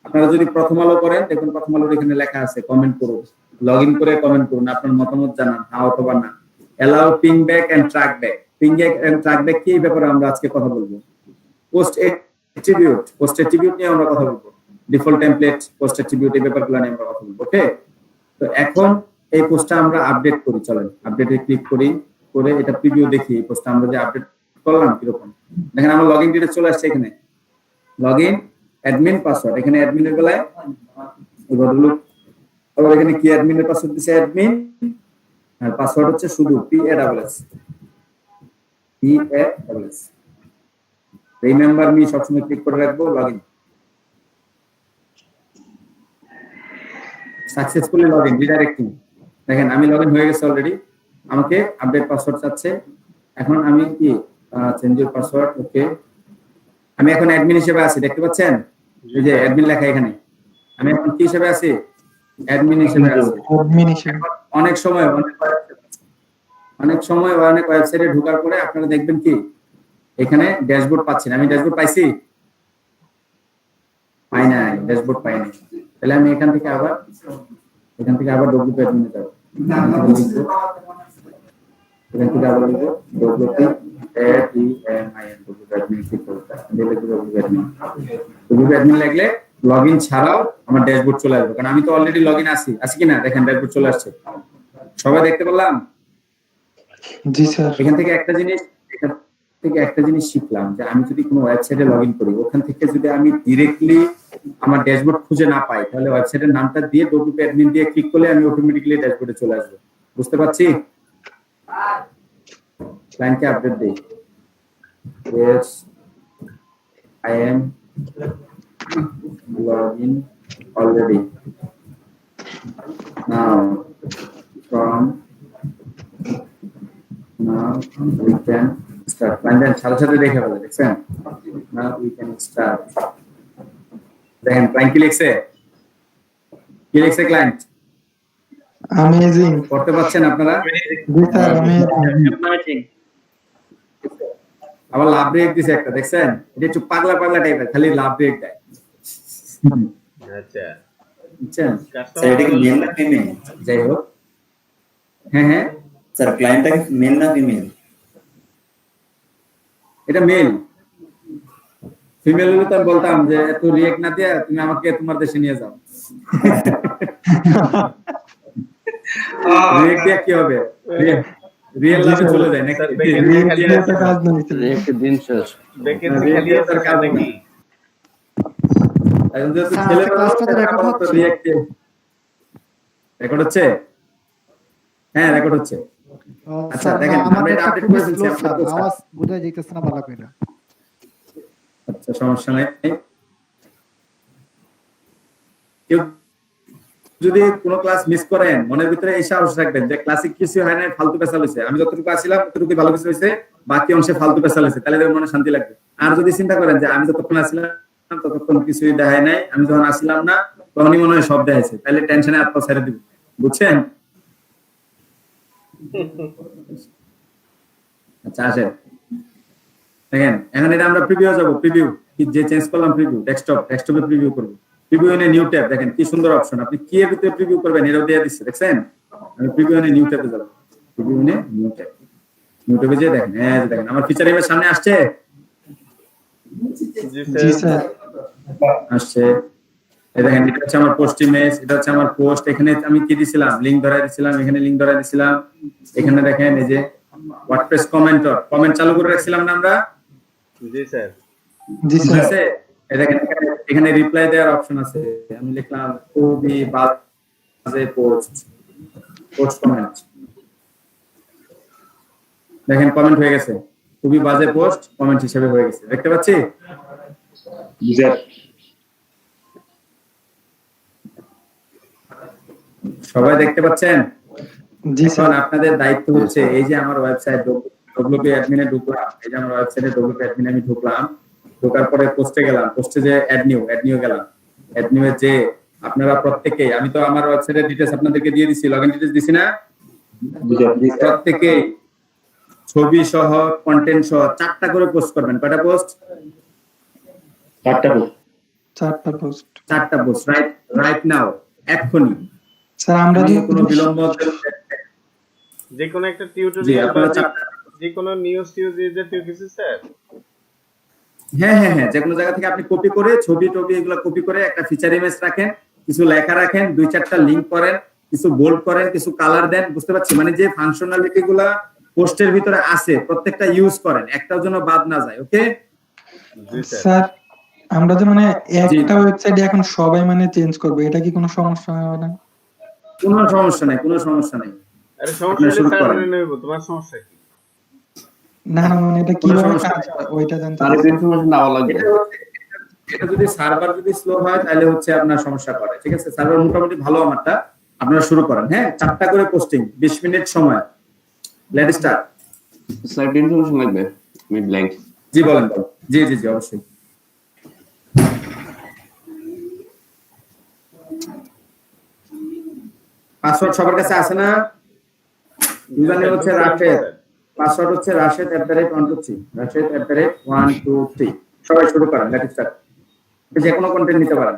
আপনারা যদি প্রথম আলো করেন, দেখুন প্রথম আলোর এখানে লেখা আছে কমেন্ট করুন, লগ ইন করে কমেন্ট করুন, আপনার মতামত জানান, হ্যাঁ অথবা না। Allow ping back and track back, ping back and track back কি, এই ব্যাপারে আমরা আজকে কথা বলবো। পোস্ট অ্যাট্রিবিউট নিয়ে আমরা কথা বলবো, ডিফল্ট টেমপ্লেট, পোস্ট অ্যাট্রিবিউট, এই ব্যাপারগুলো নিয়ে আমরা কথা বলবো। ওকে, তো এখন এই পোস্টটা আমরা আপডেট করি, চলেন আপডেটে ক্লিক করি, করে এটা প্রিভিউ দেখি। এই পোস্টটা আমরা যে আপডেট করলাম কিরকম, দেখেন আমার লগইন ডিটেইলস চলে আসছে এখানে, লগইন অ্যাডমিন পাসওয়ার্ড, এখানে অ্যাডমিনের বেলায় এই ভদ্রলোক আবার এখানে কি অ্যাডমিনের পাসওয়ার্ড দিছে, অ্যাডমিন আর পাসওয়ার্ড হচ্ছে শুধু PASS রিমেম্বার মি সবসময় ক্লিক করে রাখবো, লগইন সাকসেসফুলি লগইন রিডাইরেক্টিং। দেখেন আমি লগইন হয়ে গেছে অলরেডি, আমাকে আপডেট পাসওয়ার্ড চাচ্ছে। এখন আমি কি চেঞ্জ ইউর পাসওয়ার্ড, ওকে। আমি এখন অ্যাডমিন হিসেবে আছি, দেখতে পাচ্ছেন এই যে অ্যাডমিন লেখা এখানে, আমি এখন কি হিসেবে আছি, অ্যাডমিন হিসেবে আছি। অনেক সময় অনেক ওয়েবসাইটে ঢোকার পরে আপনারা দেখবেন কি এখানে ড্যাশবোর্ড পাচ্ছেন। আমি ড্যাশবোর্ড পাইছি, পাই নাই, ড্যাশবোর্ড পাই নাই। তাহলে আমি এখান থেকে আবার WP অ্যাডমিনে যাব, এখান থেকে আবার লিখব WP অ্যাডমিন লাগলে লগইন ছাড়াও আমার ড্যাশবোর্ড চলে আসবে, কারণ আমি তো অলরেডি লগইন আছি কিনা, দেখেন ড্যাশবোর্ড চলে আসছে, সবাই দেখতে পেলাম। জি স্যার। এখান থেকে একটা জিনিস শিখলাম যে আমি যদি কোনো ওয়েবসাইটে লগইন করি, ওখান থেকে যদি আমি ডিরেক্টলি আমার ড্যাশবোর্ড খুঁজে না পাই, তাহলে ওয়েবসাইটের নামটা দিয়ে WP অ্যাডমিন দিয়ে ক্লিক করলে আমি অটোমেটিক্যালি ড্যাশবোর্ডে চলে আসবো। বুঝতে পারছি? ক্লায়েন্টকে আপডেট দেই, yes I am login already, now we can start, and then সাথে দেখে ফেলে, দেখছেন now we can start। দেখেন ক্লায়েন্ট কি লিখছে, ক্লায়েন্ট অ্যামেজিং করতে পারছেন আপনারা? জি স্যার, অ্যামেজিং। আবার লাভ ব্রেক দিছে একটা, দেখছেন এটা একটু পাগলা টাইপের, খালি লাভ ব্রেক দেয়। আচ্ছা বুঝছেন? স্যার এটা কি মেল না ফিমেল? যাই হোক, হ্যাঁ স্যার ক্লায়েন্টটা কি মেল না ফিমেল? এটা মেল। ফিমেল হলে তো আমি বলতাম যে এত রিয়েক্ট না দিয়ে তুমি আমাকে তোমার দেশে নিয়ে যাও। রিয়েক্ট দিয়ে কি হবে, রিয়েল লাইফে চলে যায় নাকি? দিন শেষ রেকর্ড হচ্ছে? হ্যাঁ রেকর্ড হচ্ছে। আচ্ছা দেখেন আমরা এটা আপডেট করে ফেলছি, আওয়াজ বোঝা যাইতেছে না ভালো করে। আচ্ছা সমস্যা নাই। কেউ যদি কোনো ক্লাস মিস করেন, মনের ভিতরে এই সাহস রাখবেন যে ক্লাসে কিছু হয় না, ফালতু পেশাল হয়েছে, আমি যতটুকু আসছিলাম ততটুকু ভালো কিছু হয়েছে, বাকি অংশে ফালতু পেশাল হয়েছে, তাহলে মনে শান্তি লাগবে। আর যদি চিন্তা করেন যে আমি যতক্ষণ আসছিলাম ততক্ষণ কিছুই দেখায় নাই, আমি যখন আসছিলাম না তখনই মনে হয় সব দেখাইছে, তাহলে টেনশনে আত্মা ছেড়ে দিব। বুঝছেন? আচ্ছা আসেন দেখেন, এখন এটা আমরা প্রিভিউ যাব, প্রিভিউ যে চেঞ্জ করলাম, প্রিভিউ ডেস্কটপে প্রিভিউ করব। প্রিভিউ এনে নিউ ট্যাব, দেখেন কি সুন্দর অপশন, আপনি কি এর ভিতরে প্রিভিউ করবেন এটাও দিয়ে দিচ্ছে, দেখছেন? আমি প্রিভিউ এনে নিউ ট্যাবে যাব, প্রিভিউ এনে নিউ ট্যাবে যে দেখেন, হ্যাঁ দেখেন আমার ফিচার এর সামনে আসছে। জি স্যার আসছে। এই দেখেন এটা হচ্ছে আমার পোস্ট ইমেজ, এটা হচ্ছে আমার পোস্ট, এখানে আমি কি দিছিলাম, লিংক ধরাই দিছিলাম, এখানে লিংক ধরাই দিছিলাম, এখানে দেখেন এই যে ওয়ার্ডপ্রেস কমেন্ট চালু করে রাখছিলাম না আমরা? জি স্যার। জি স্যার। এই দেখেন এখানে রিপ্লাই দেওয়ার অপশন আছে, আমি লিখলাম খুবই বাজে পোস্ট কমেন্ট, দেখেন কমেন্ট হয়ে গেছে, খুবই বাজে পোস্ট কমেন্ট হিসেবে হয়ে গেছে, দেখতে পাচ্ছি? সবাই দেখতে পাচ্ছেন? জি স্যার। আপনাদের দায়িত্ব হচ্ছে এই যে আমার ওয়েবসাইট WP অ্যাডমিনে ঢুকলাম, এই যে আমার ওয়েবসাইটে WP অ্যাডমিনে আমি ঢুকলাম, ঢোকার পরে পোস্টে গেলাম, পোস্টে যে অ্যাড নিউ গেলাম, অ্যাড নিউ এর যে আপনারা প্রত্যেককেই, আমি তো আমার ওয়েবসাইটের ডিটেইলস আপনাদেরকে দিয়ে দিছি, লগইন ডিটেইলস দিছি না? প্রত্যেককেই ছবি সহ কন্টেন্ট সহ 4টা করে পোস্ট করবেন। কয়টা পোস্ট? 4টা পোস্ট রাইট নাও, এক্ষুনি। স্যার আমরা কোনো বিলম্ব যে কোনো একটা টিউটোরিয়াল বা যে কোনো নিউজ জাতীয় কিছু স্যার? হ্যাঁ যে কোনো জায়গা থেকে আপনি কপি করে ছবি এগুলো কপি করে একটা ফিচার ইমেজ রাখেন, কিছু লেখা রাখেন, 2-4টা লিংক করেন, কিছু বোল্ড করেন, কিছু কালার দেন, বুঝতে পারছি? মানে যে ফাংশনালিটি গুলা পোস্টের ভিতরে আছে প্রত্যেকটা ইউজ করেন, একটাও যেন বাদ না যায়। ওকে স্যার আমরা যে মানে একটা ওয়েবসাইটে এখন সবাই মানে চেঞ্জ করবে, এটা কি কোনো সমস্যা হবে না? কোনো সমস্যা নাই, কোনো সমস্যা নাই। আরে সমস্যা আপনারা হলে শুরু স্যার করেন। মেনে নেব, তোমার সমস্যা কি? না না মানে এটা কোনো কিভাবে সমস্যা কাজ নেই। হয় ওইটা জানতে তার চাচ্ছি। ইনফরমেশন দেওয়া লাগবে। এটা যদি সার্ভার যদি স্লো হয় তাহলে হচ্ছে আপনার সমস্যা করে। ঠিক আছে, সার্ভার মোটামুটি ভালো আমারটা। আপনারা শুরু করেন। হ্যাঁ, 4টা করে পোস্টিং, 20 মিনিট সময়। Let start. স্যার ইনফরমেশন লাগবে, আমি ব্ল্যাঙ্ক। জি বলেন। জি জি জি অবশ্যই। পাসওয়ার্ড সবার কাছে আছে না? ইউজার নেম হচ্ছে রাশেদ, পাসওয়ার্ড হচ্ছে রাশেদ@123, রাশেদ@123। সবাই শুরু করেন, লেট স্টার্ট। যে কোনো কন্টেন্ট নিতে পারেন।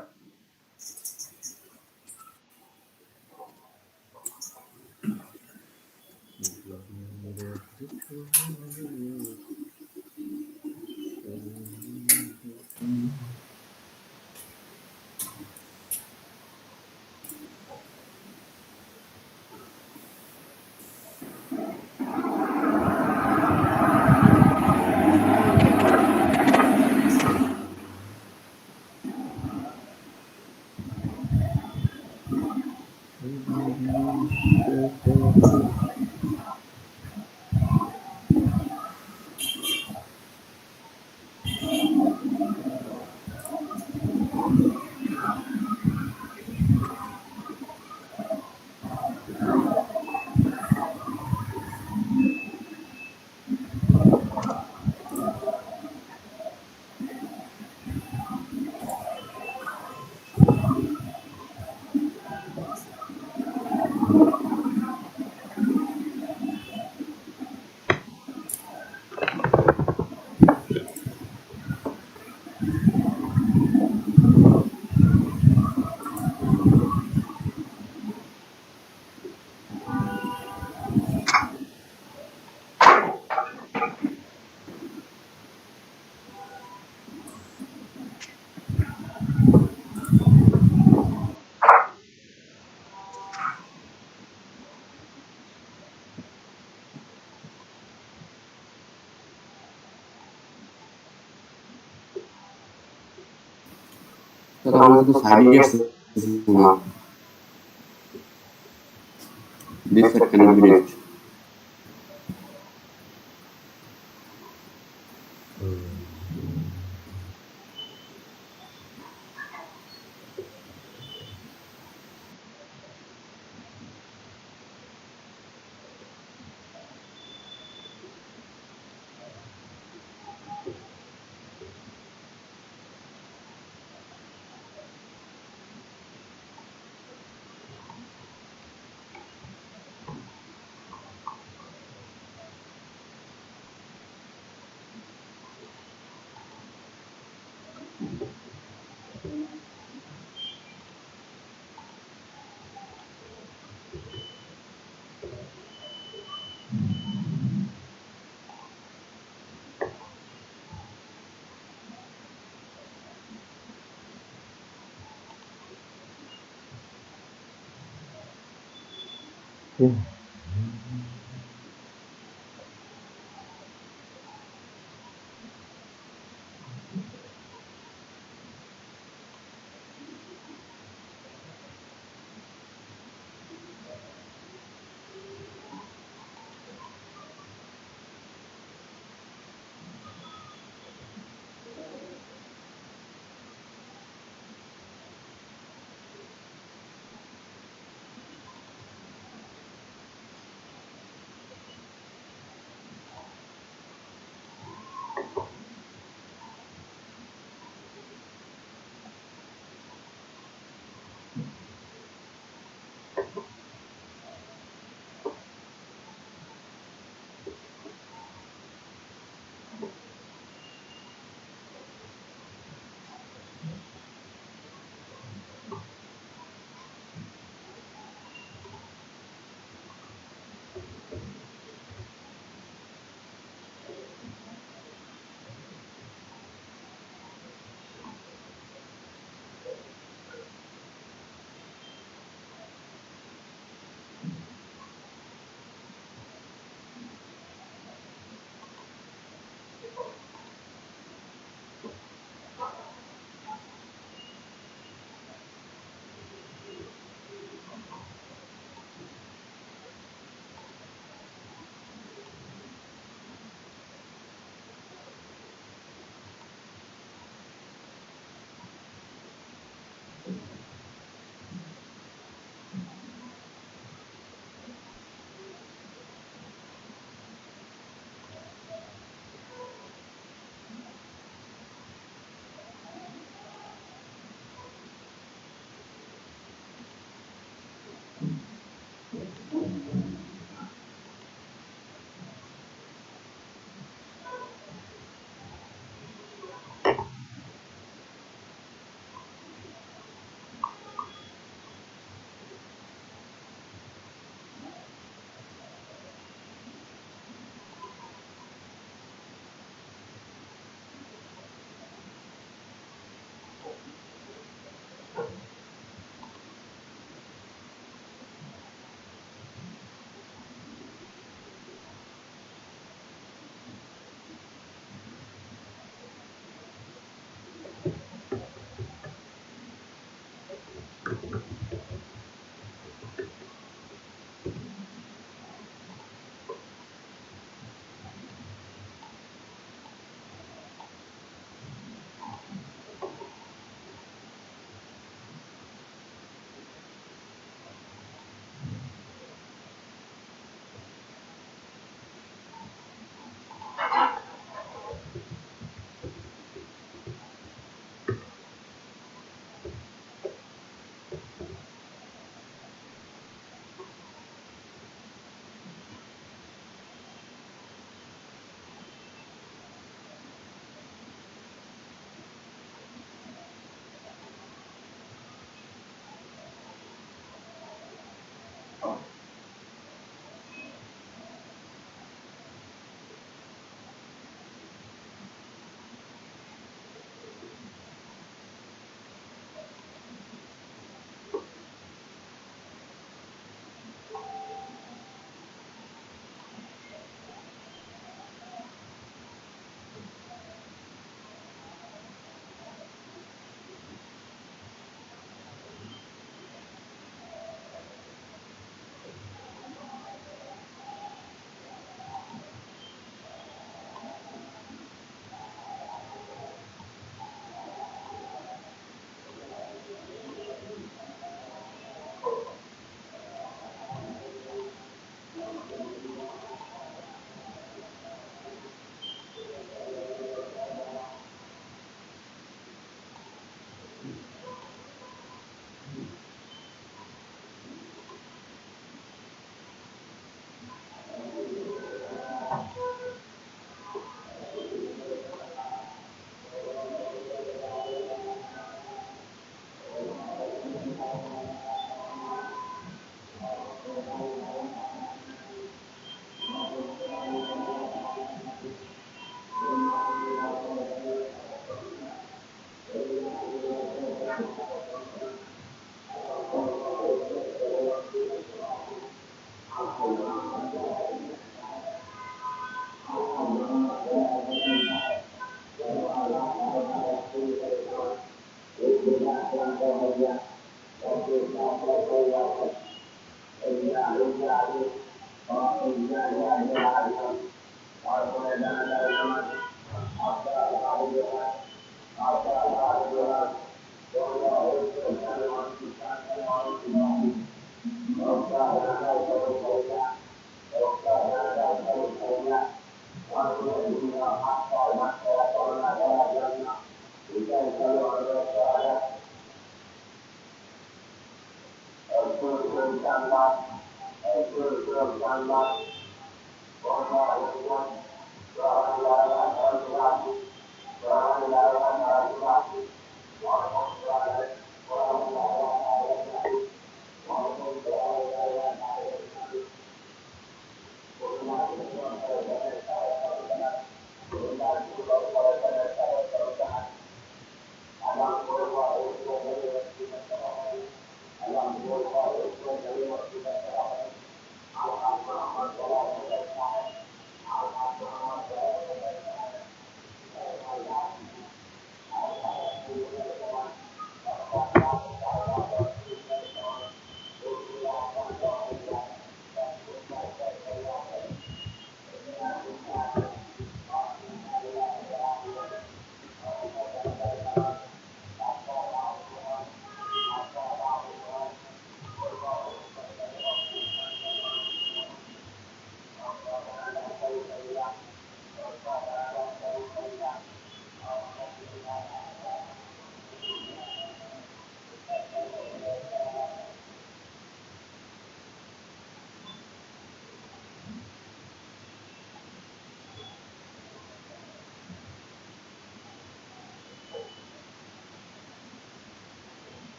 স্যার আমাদের তো সার্টিফিকেট না, this sir cannot be reached.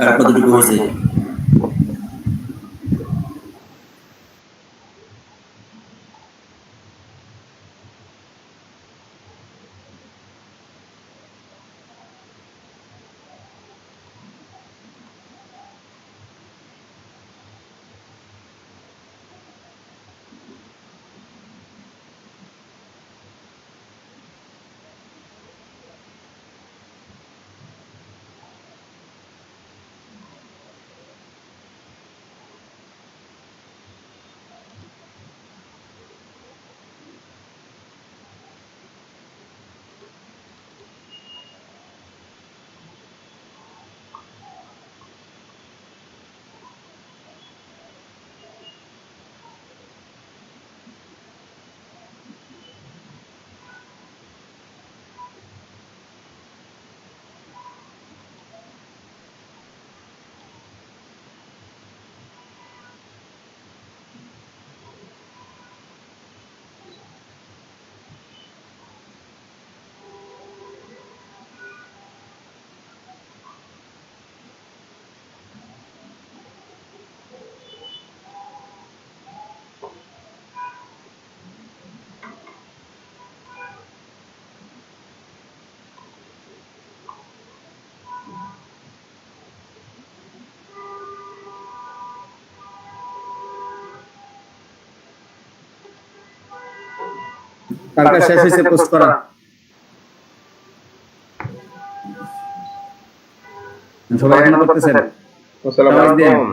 আর কতটুকু হয়েছে? কালকে শেষ হয়েছে পোস্ট করা। সবাই এখনো করতেছেন? আসসালামু আলাইকুম।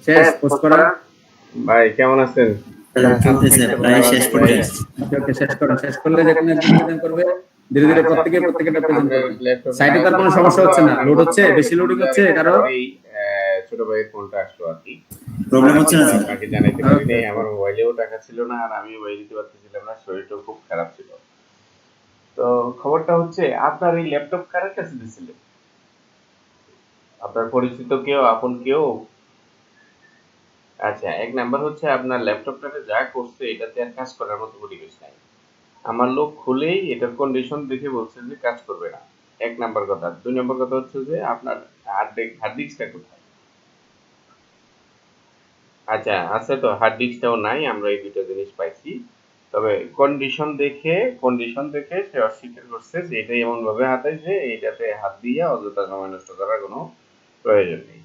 শেষ পোস্ট করা। ভাই কেমন আছেন? চলতেছে, প্রায় শেষ পর্যায়ে। ওকে, শেষ করুন। শেষ করলে যেখানে প্রেজেন্ট করবে ধীরে ধীরে প্রত্যেকটা প্রেজেন্ট করবে। সাইটে তার কোনো সমস্যা হচ্ছে না? লোড হচ্ছে? বেশি লোডিং হচ্ছে কারো? ছোট ভাইয়ের ফোনটা আসলো আর কি। প্রবলেম হচ্ছে না স্যার? আপনাকে জানাইতে পারি নাই, আমার মোবাইলেও টাকা ছিল না আর আমি মোবাইল দিতে পারতেছিলাম না, শরীরটাও খুব খারাপ ছিল। তো খবরটা হচ্ছে আপনার এই ল্যাপটপ কার কাছে দিছিলেন? আপনার পরিচিত কেউ, আপন কেউ? আচ্ছা, এক নাম্বার হচ্ছে আপনার ল্যাপটপটাতে যা করছে এটাতে আর কাজ করার মতো পরিবেশ নাই। আমার লোক খুলেই এটার কন্ডিশন দেখে বলছে যে কাজ করবে না, এক নাম্বার কথা। দুই নাম্বার কথা হচ্ছে যে আপনার হার্ড ডিস্কটা কোথায়? আচ্ছা, আছে তো, হার্ড ডিস্কটাও নাই, আমরা এই দুটো জিনিস পাইছি। তবে কন্ডিশন দেখে সে অস্বীকার করছে যে এটা এমন ভাবে হাতাইছে এইটাতে হাত দিয়ে অযথা সময় নষ্ট করার কোনো প্রয়োজন নেই।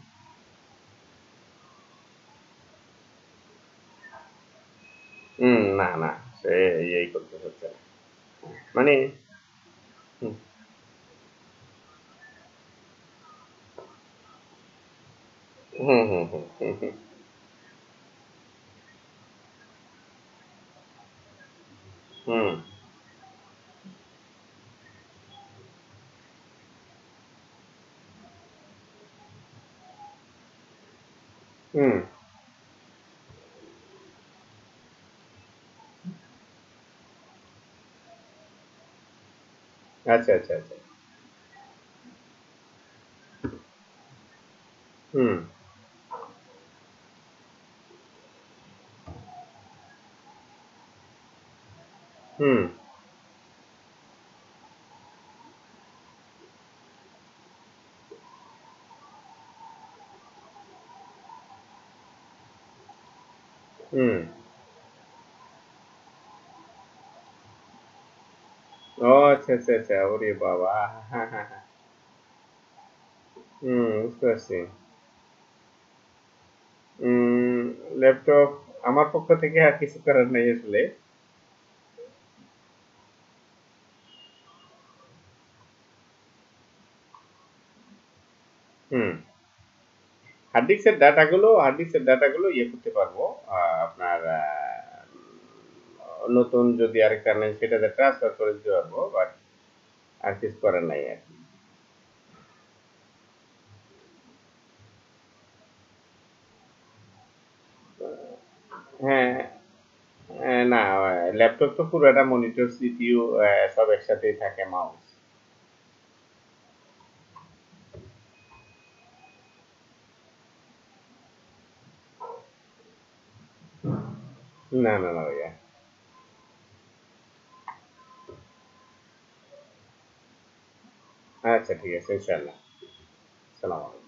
না না, সে এই করতে হচ্ছে না মানে। হুম হুম হুম হুম হুম হুম হুম হুম। আচ্ছা আচ্ছা আচ্ছা। হুম হুম হুম। ও আচ্ছা আচ্ছা আচ্ছা, ওরে বাবা! হ্যাঁ হ্যাঁ হ্যাঁ। বুঝতে পারছি। উম ল্যাপটপ আমার পক্ষ থেকে আর কিছু করার নাই আসলে। হুম। হার্ড ডিস্কের ডাটাগুলো ইয়ে করতে পারবো। আপনার নতুন যদি আরেকটা নেন সেটাতে ট্রান্সফার করে দিতে পারবো, বাট আর কিছু করার নাই আর কি। হ্যাঁ, না, ল্যাপটপ তো পুরোটা মনিটর, সিপিইউ সব একসাথেই থাকে, মাউস। না না না ভাইয়া। আচ্ছা ঠিক আছে, ইনশাআল্লাহ। সালাম আলাইকুম।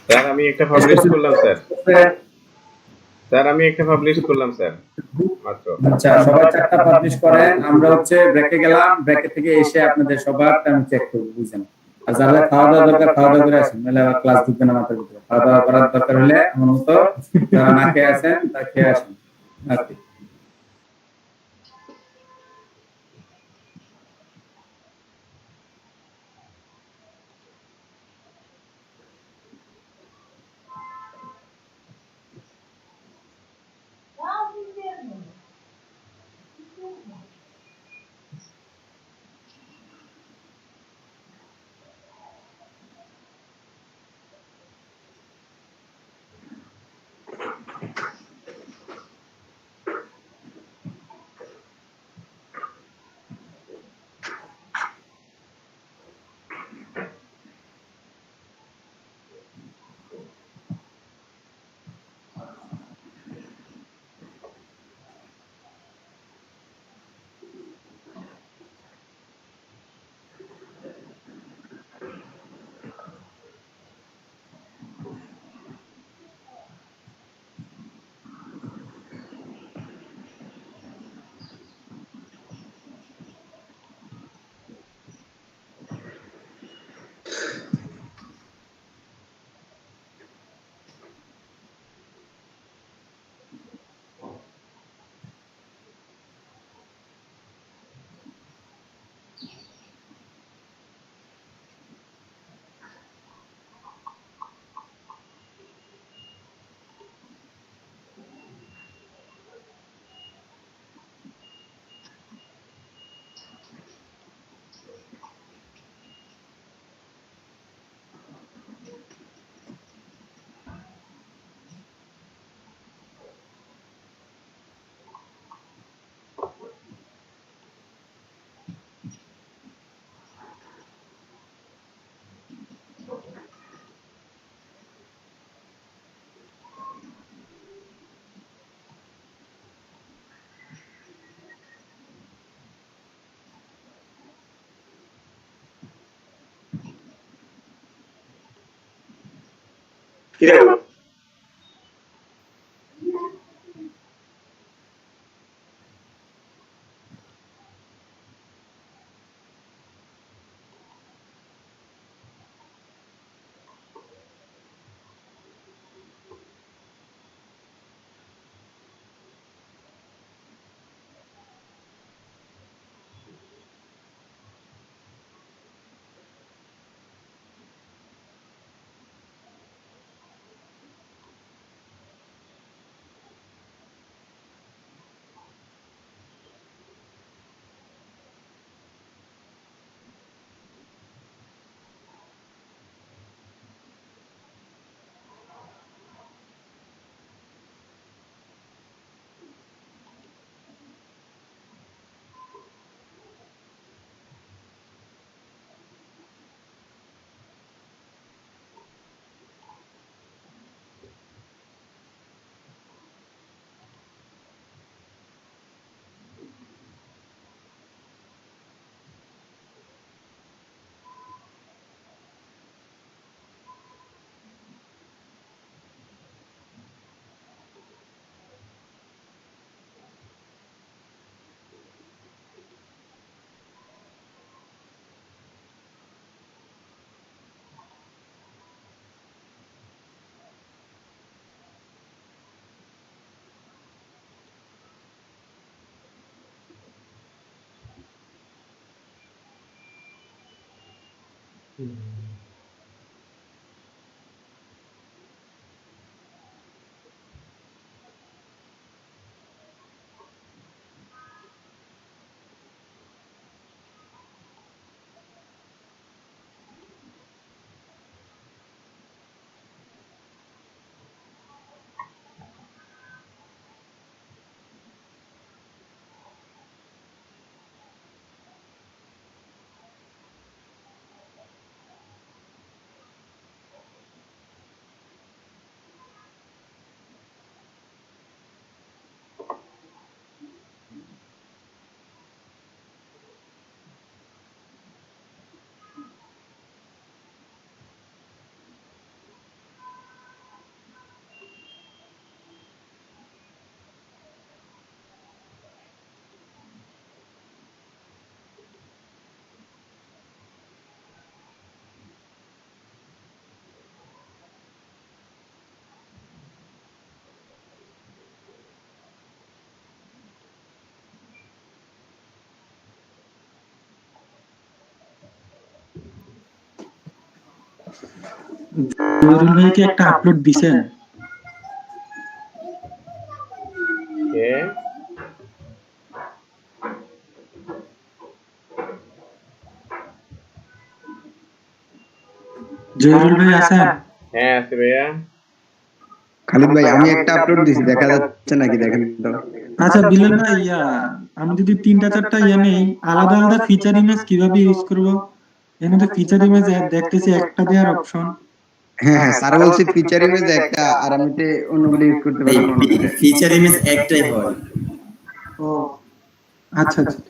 স্যার আমি একটা পাবলিশ করলাম স্যার আমি একটা পাবলিশ করলাম স্যার মাত্র। আচ্ছা সবাই 4টা পাবলিশ করেন, আমরা হচ্ছে ব্রেকে গেলাম, ব্রেকে থেকে এসে আপনাদের সবার আমি চেক করব, বুঝছেন? আর যারা খাওয়া দাওয়া দরকার খাওয়া দাওয়া করে আসেন, নাহলে আবার ক্লাস ঢুকবে না মাথার ভিতরে। খাওয়া দাওয়া করার দরকার হলে আমার মতো যারা না খেয়ে আছেন তা খেয়ে আসেন আর কি। কি রে বাবা? জহিরুল ভাই কি একটা আপলোড দিছেন? কে? জহিরুল ভাই আছেন? হ্যাঁ আছে ভাইয়া। খালিদ ভাই আমি একটা আপলোড দিছি, দেখা যাচ্ছে নাকি দেখেন তো। আচ্ছা বিলাল ভাই, আমি যদি 3-4টা নেই, আলাদা আলাদা ফিচার ইমেজ কিভাবে ইউজ করব? এর মধ্যে ফিচার ইমেজ দেখতেছি একটা দেওয়ার অপশন। হ্যাঁ হ্যাঁ, স্যার বলছি ফিচার ইমেজ একটা, আর এমনিতে অন্যগুলো ইউজ করতে এই পারবেন অন্যগুলো। ফিচার ইমেজ একটাই হয়। ও আচ্ছা আচ্ছা।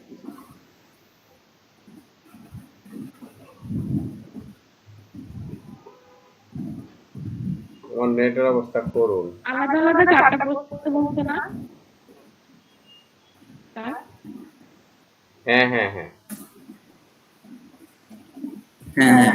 তোমার নেটের অবস্থা করুন। আলাদা আলাদা 4টা পোস্ট করতে বলছে না স্যার? হ্যাঁ হ্যাঁ হ্যাঁ। হ্যাঁ হ্যাঁ।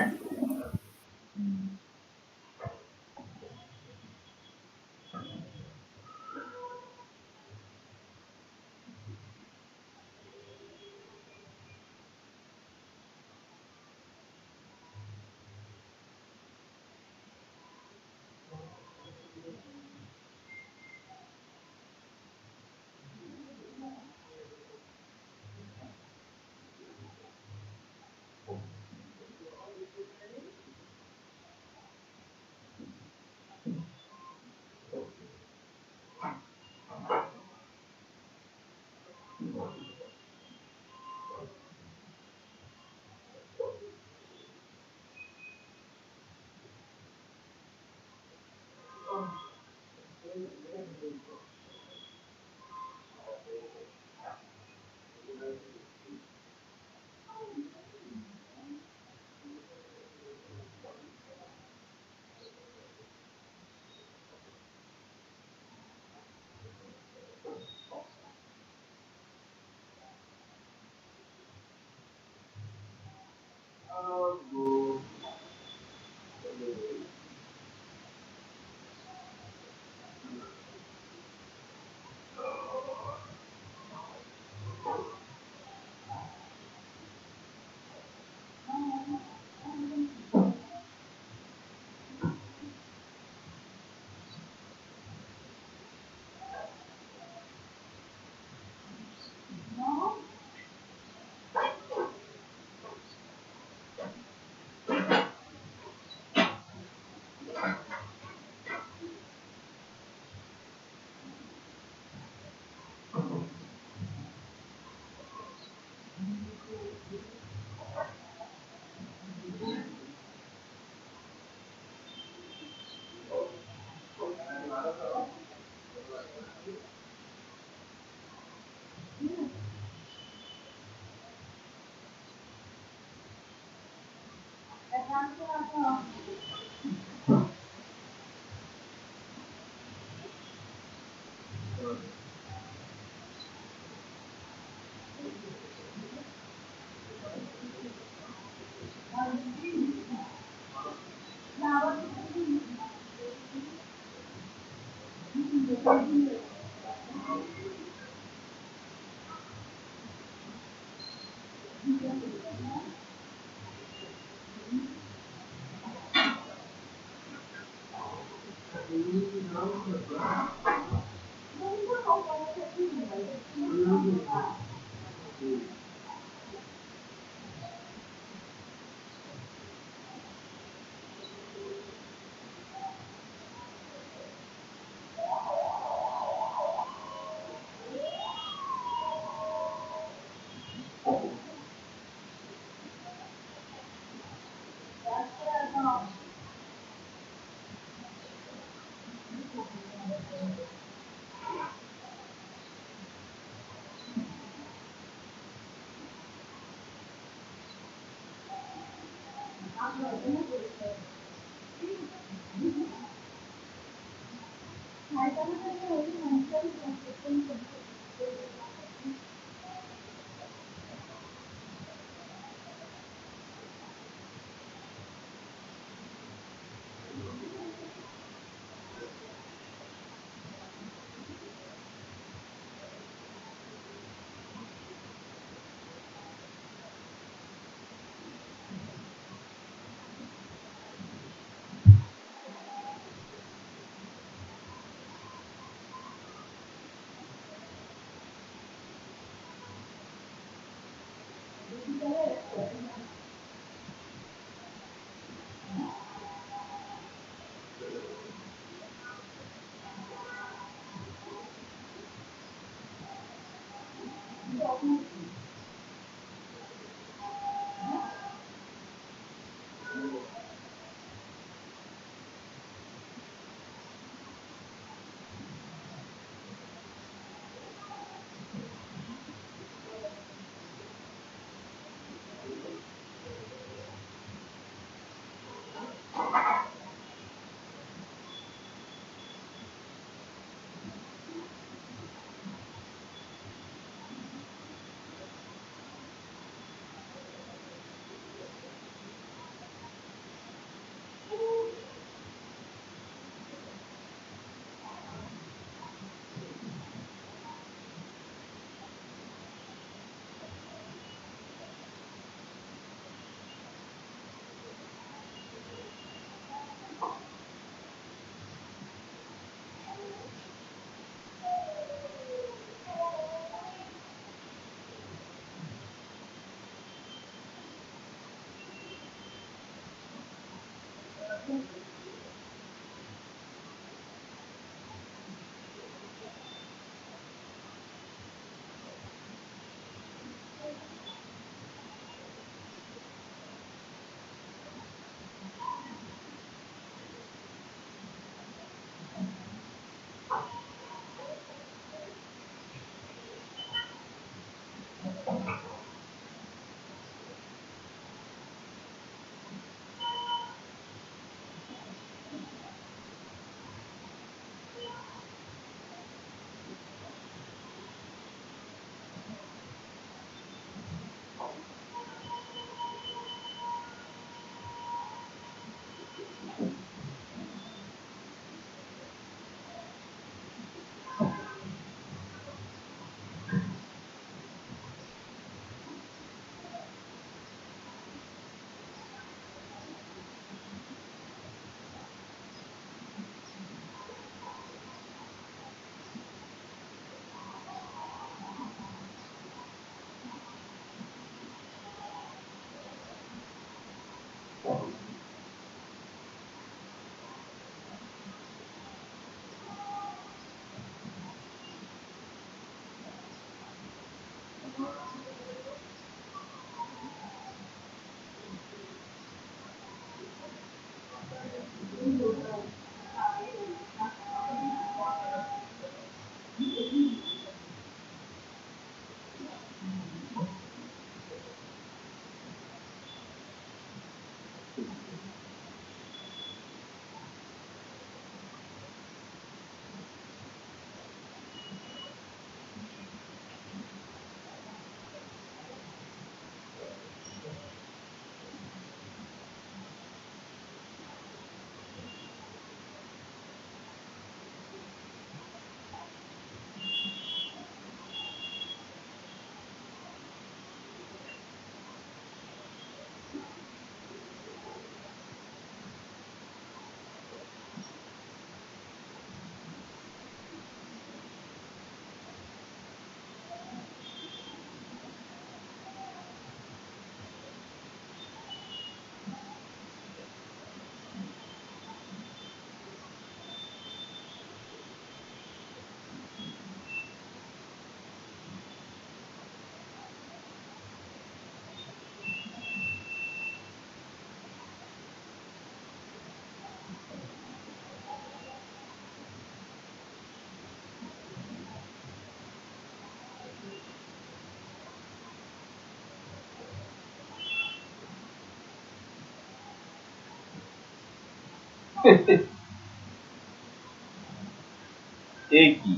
এ কি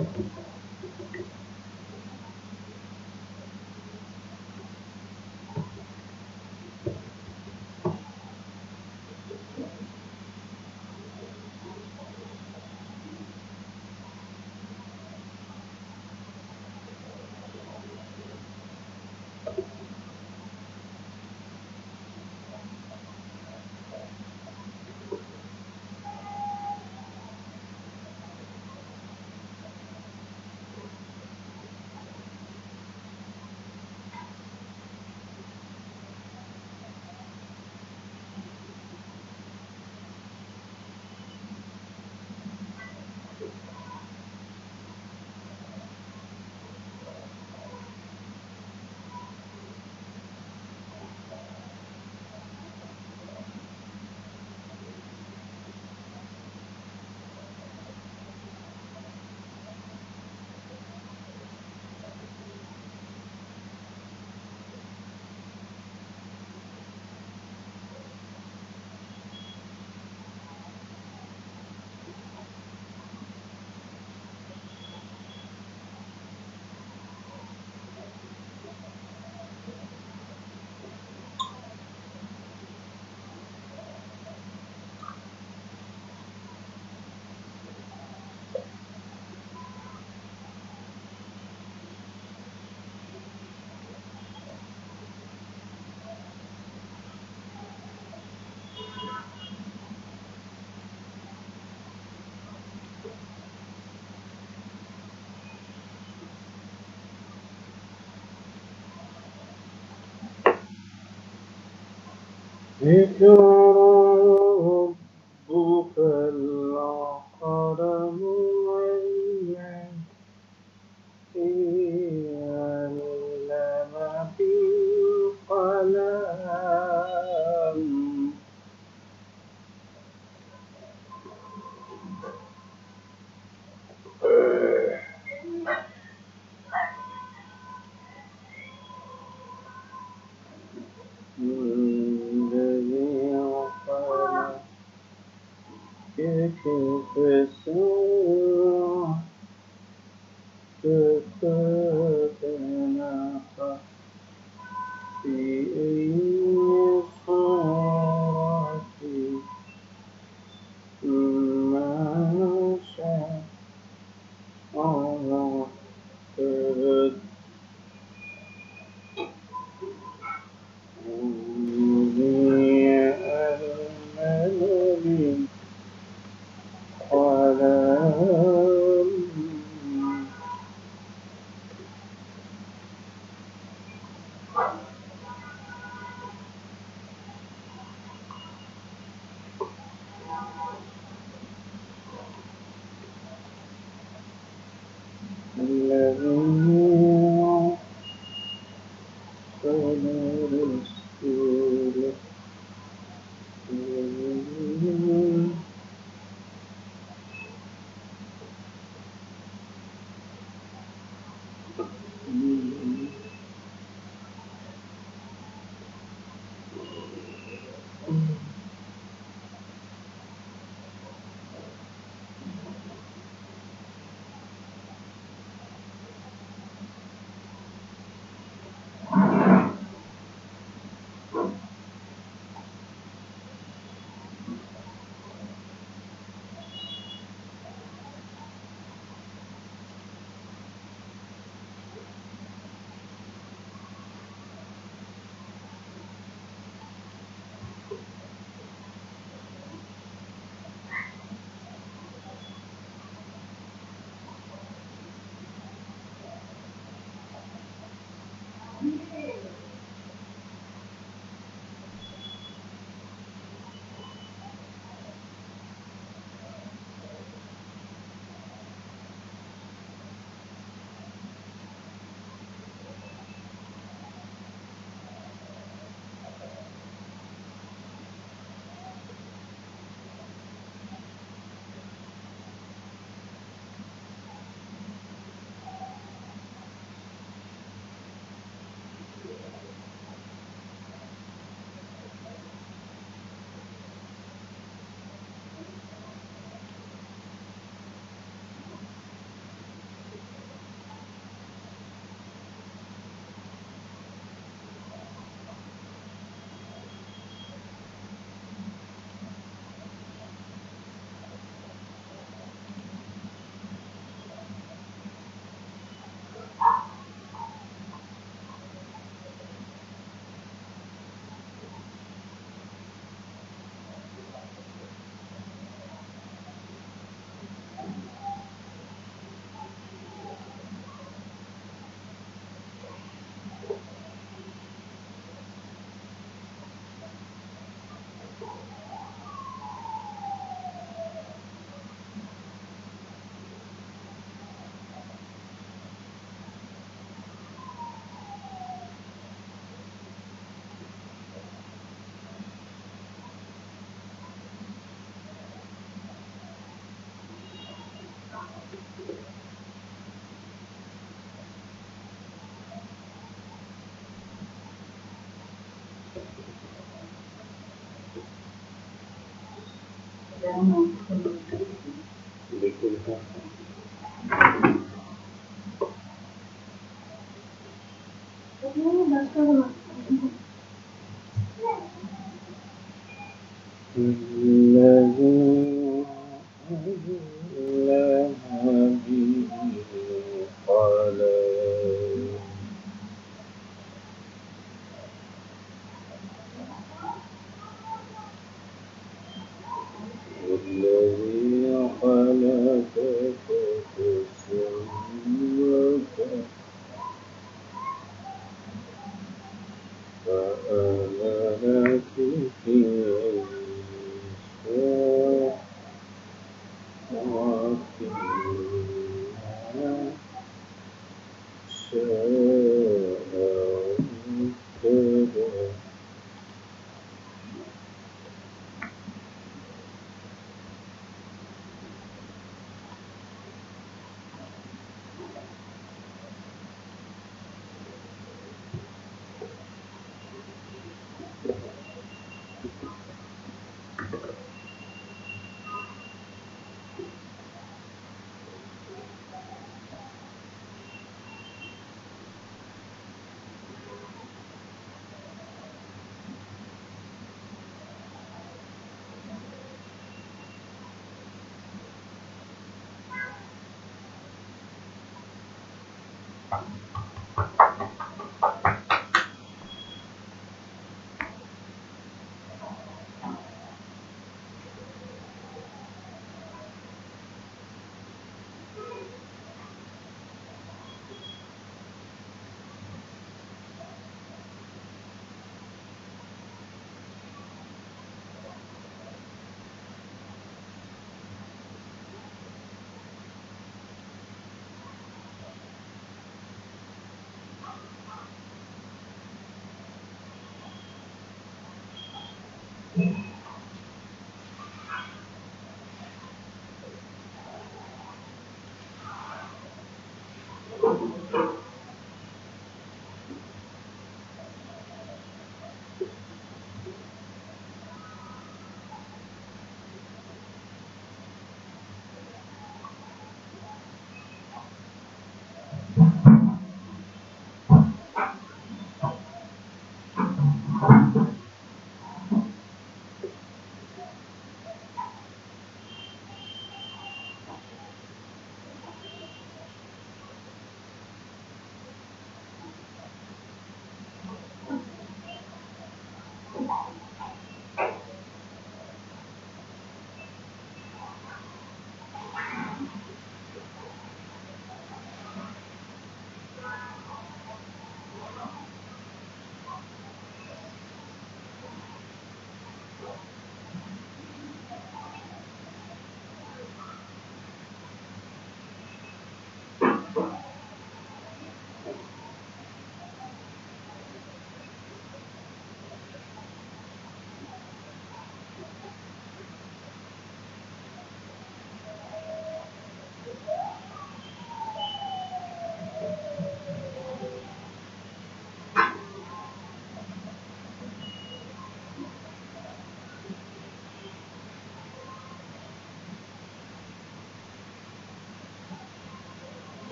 ربك القلم علم بالقلم الذي خلق فسوى فقدر في أي صورة ما شاء ركب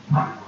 হ্যাঁ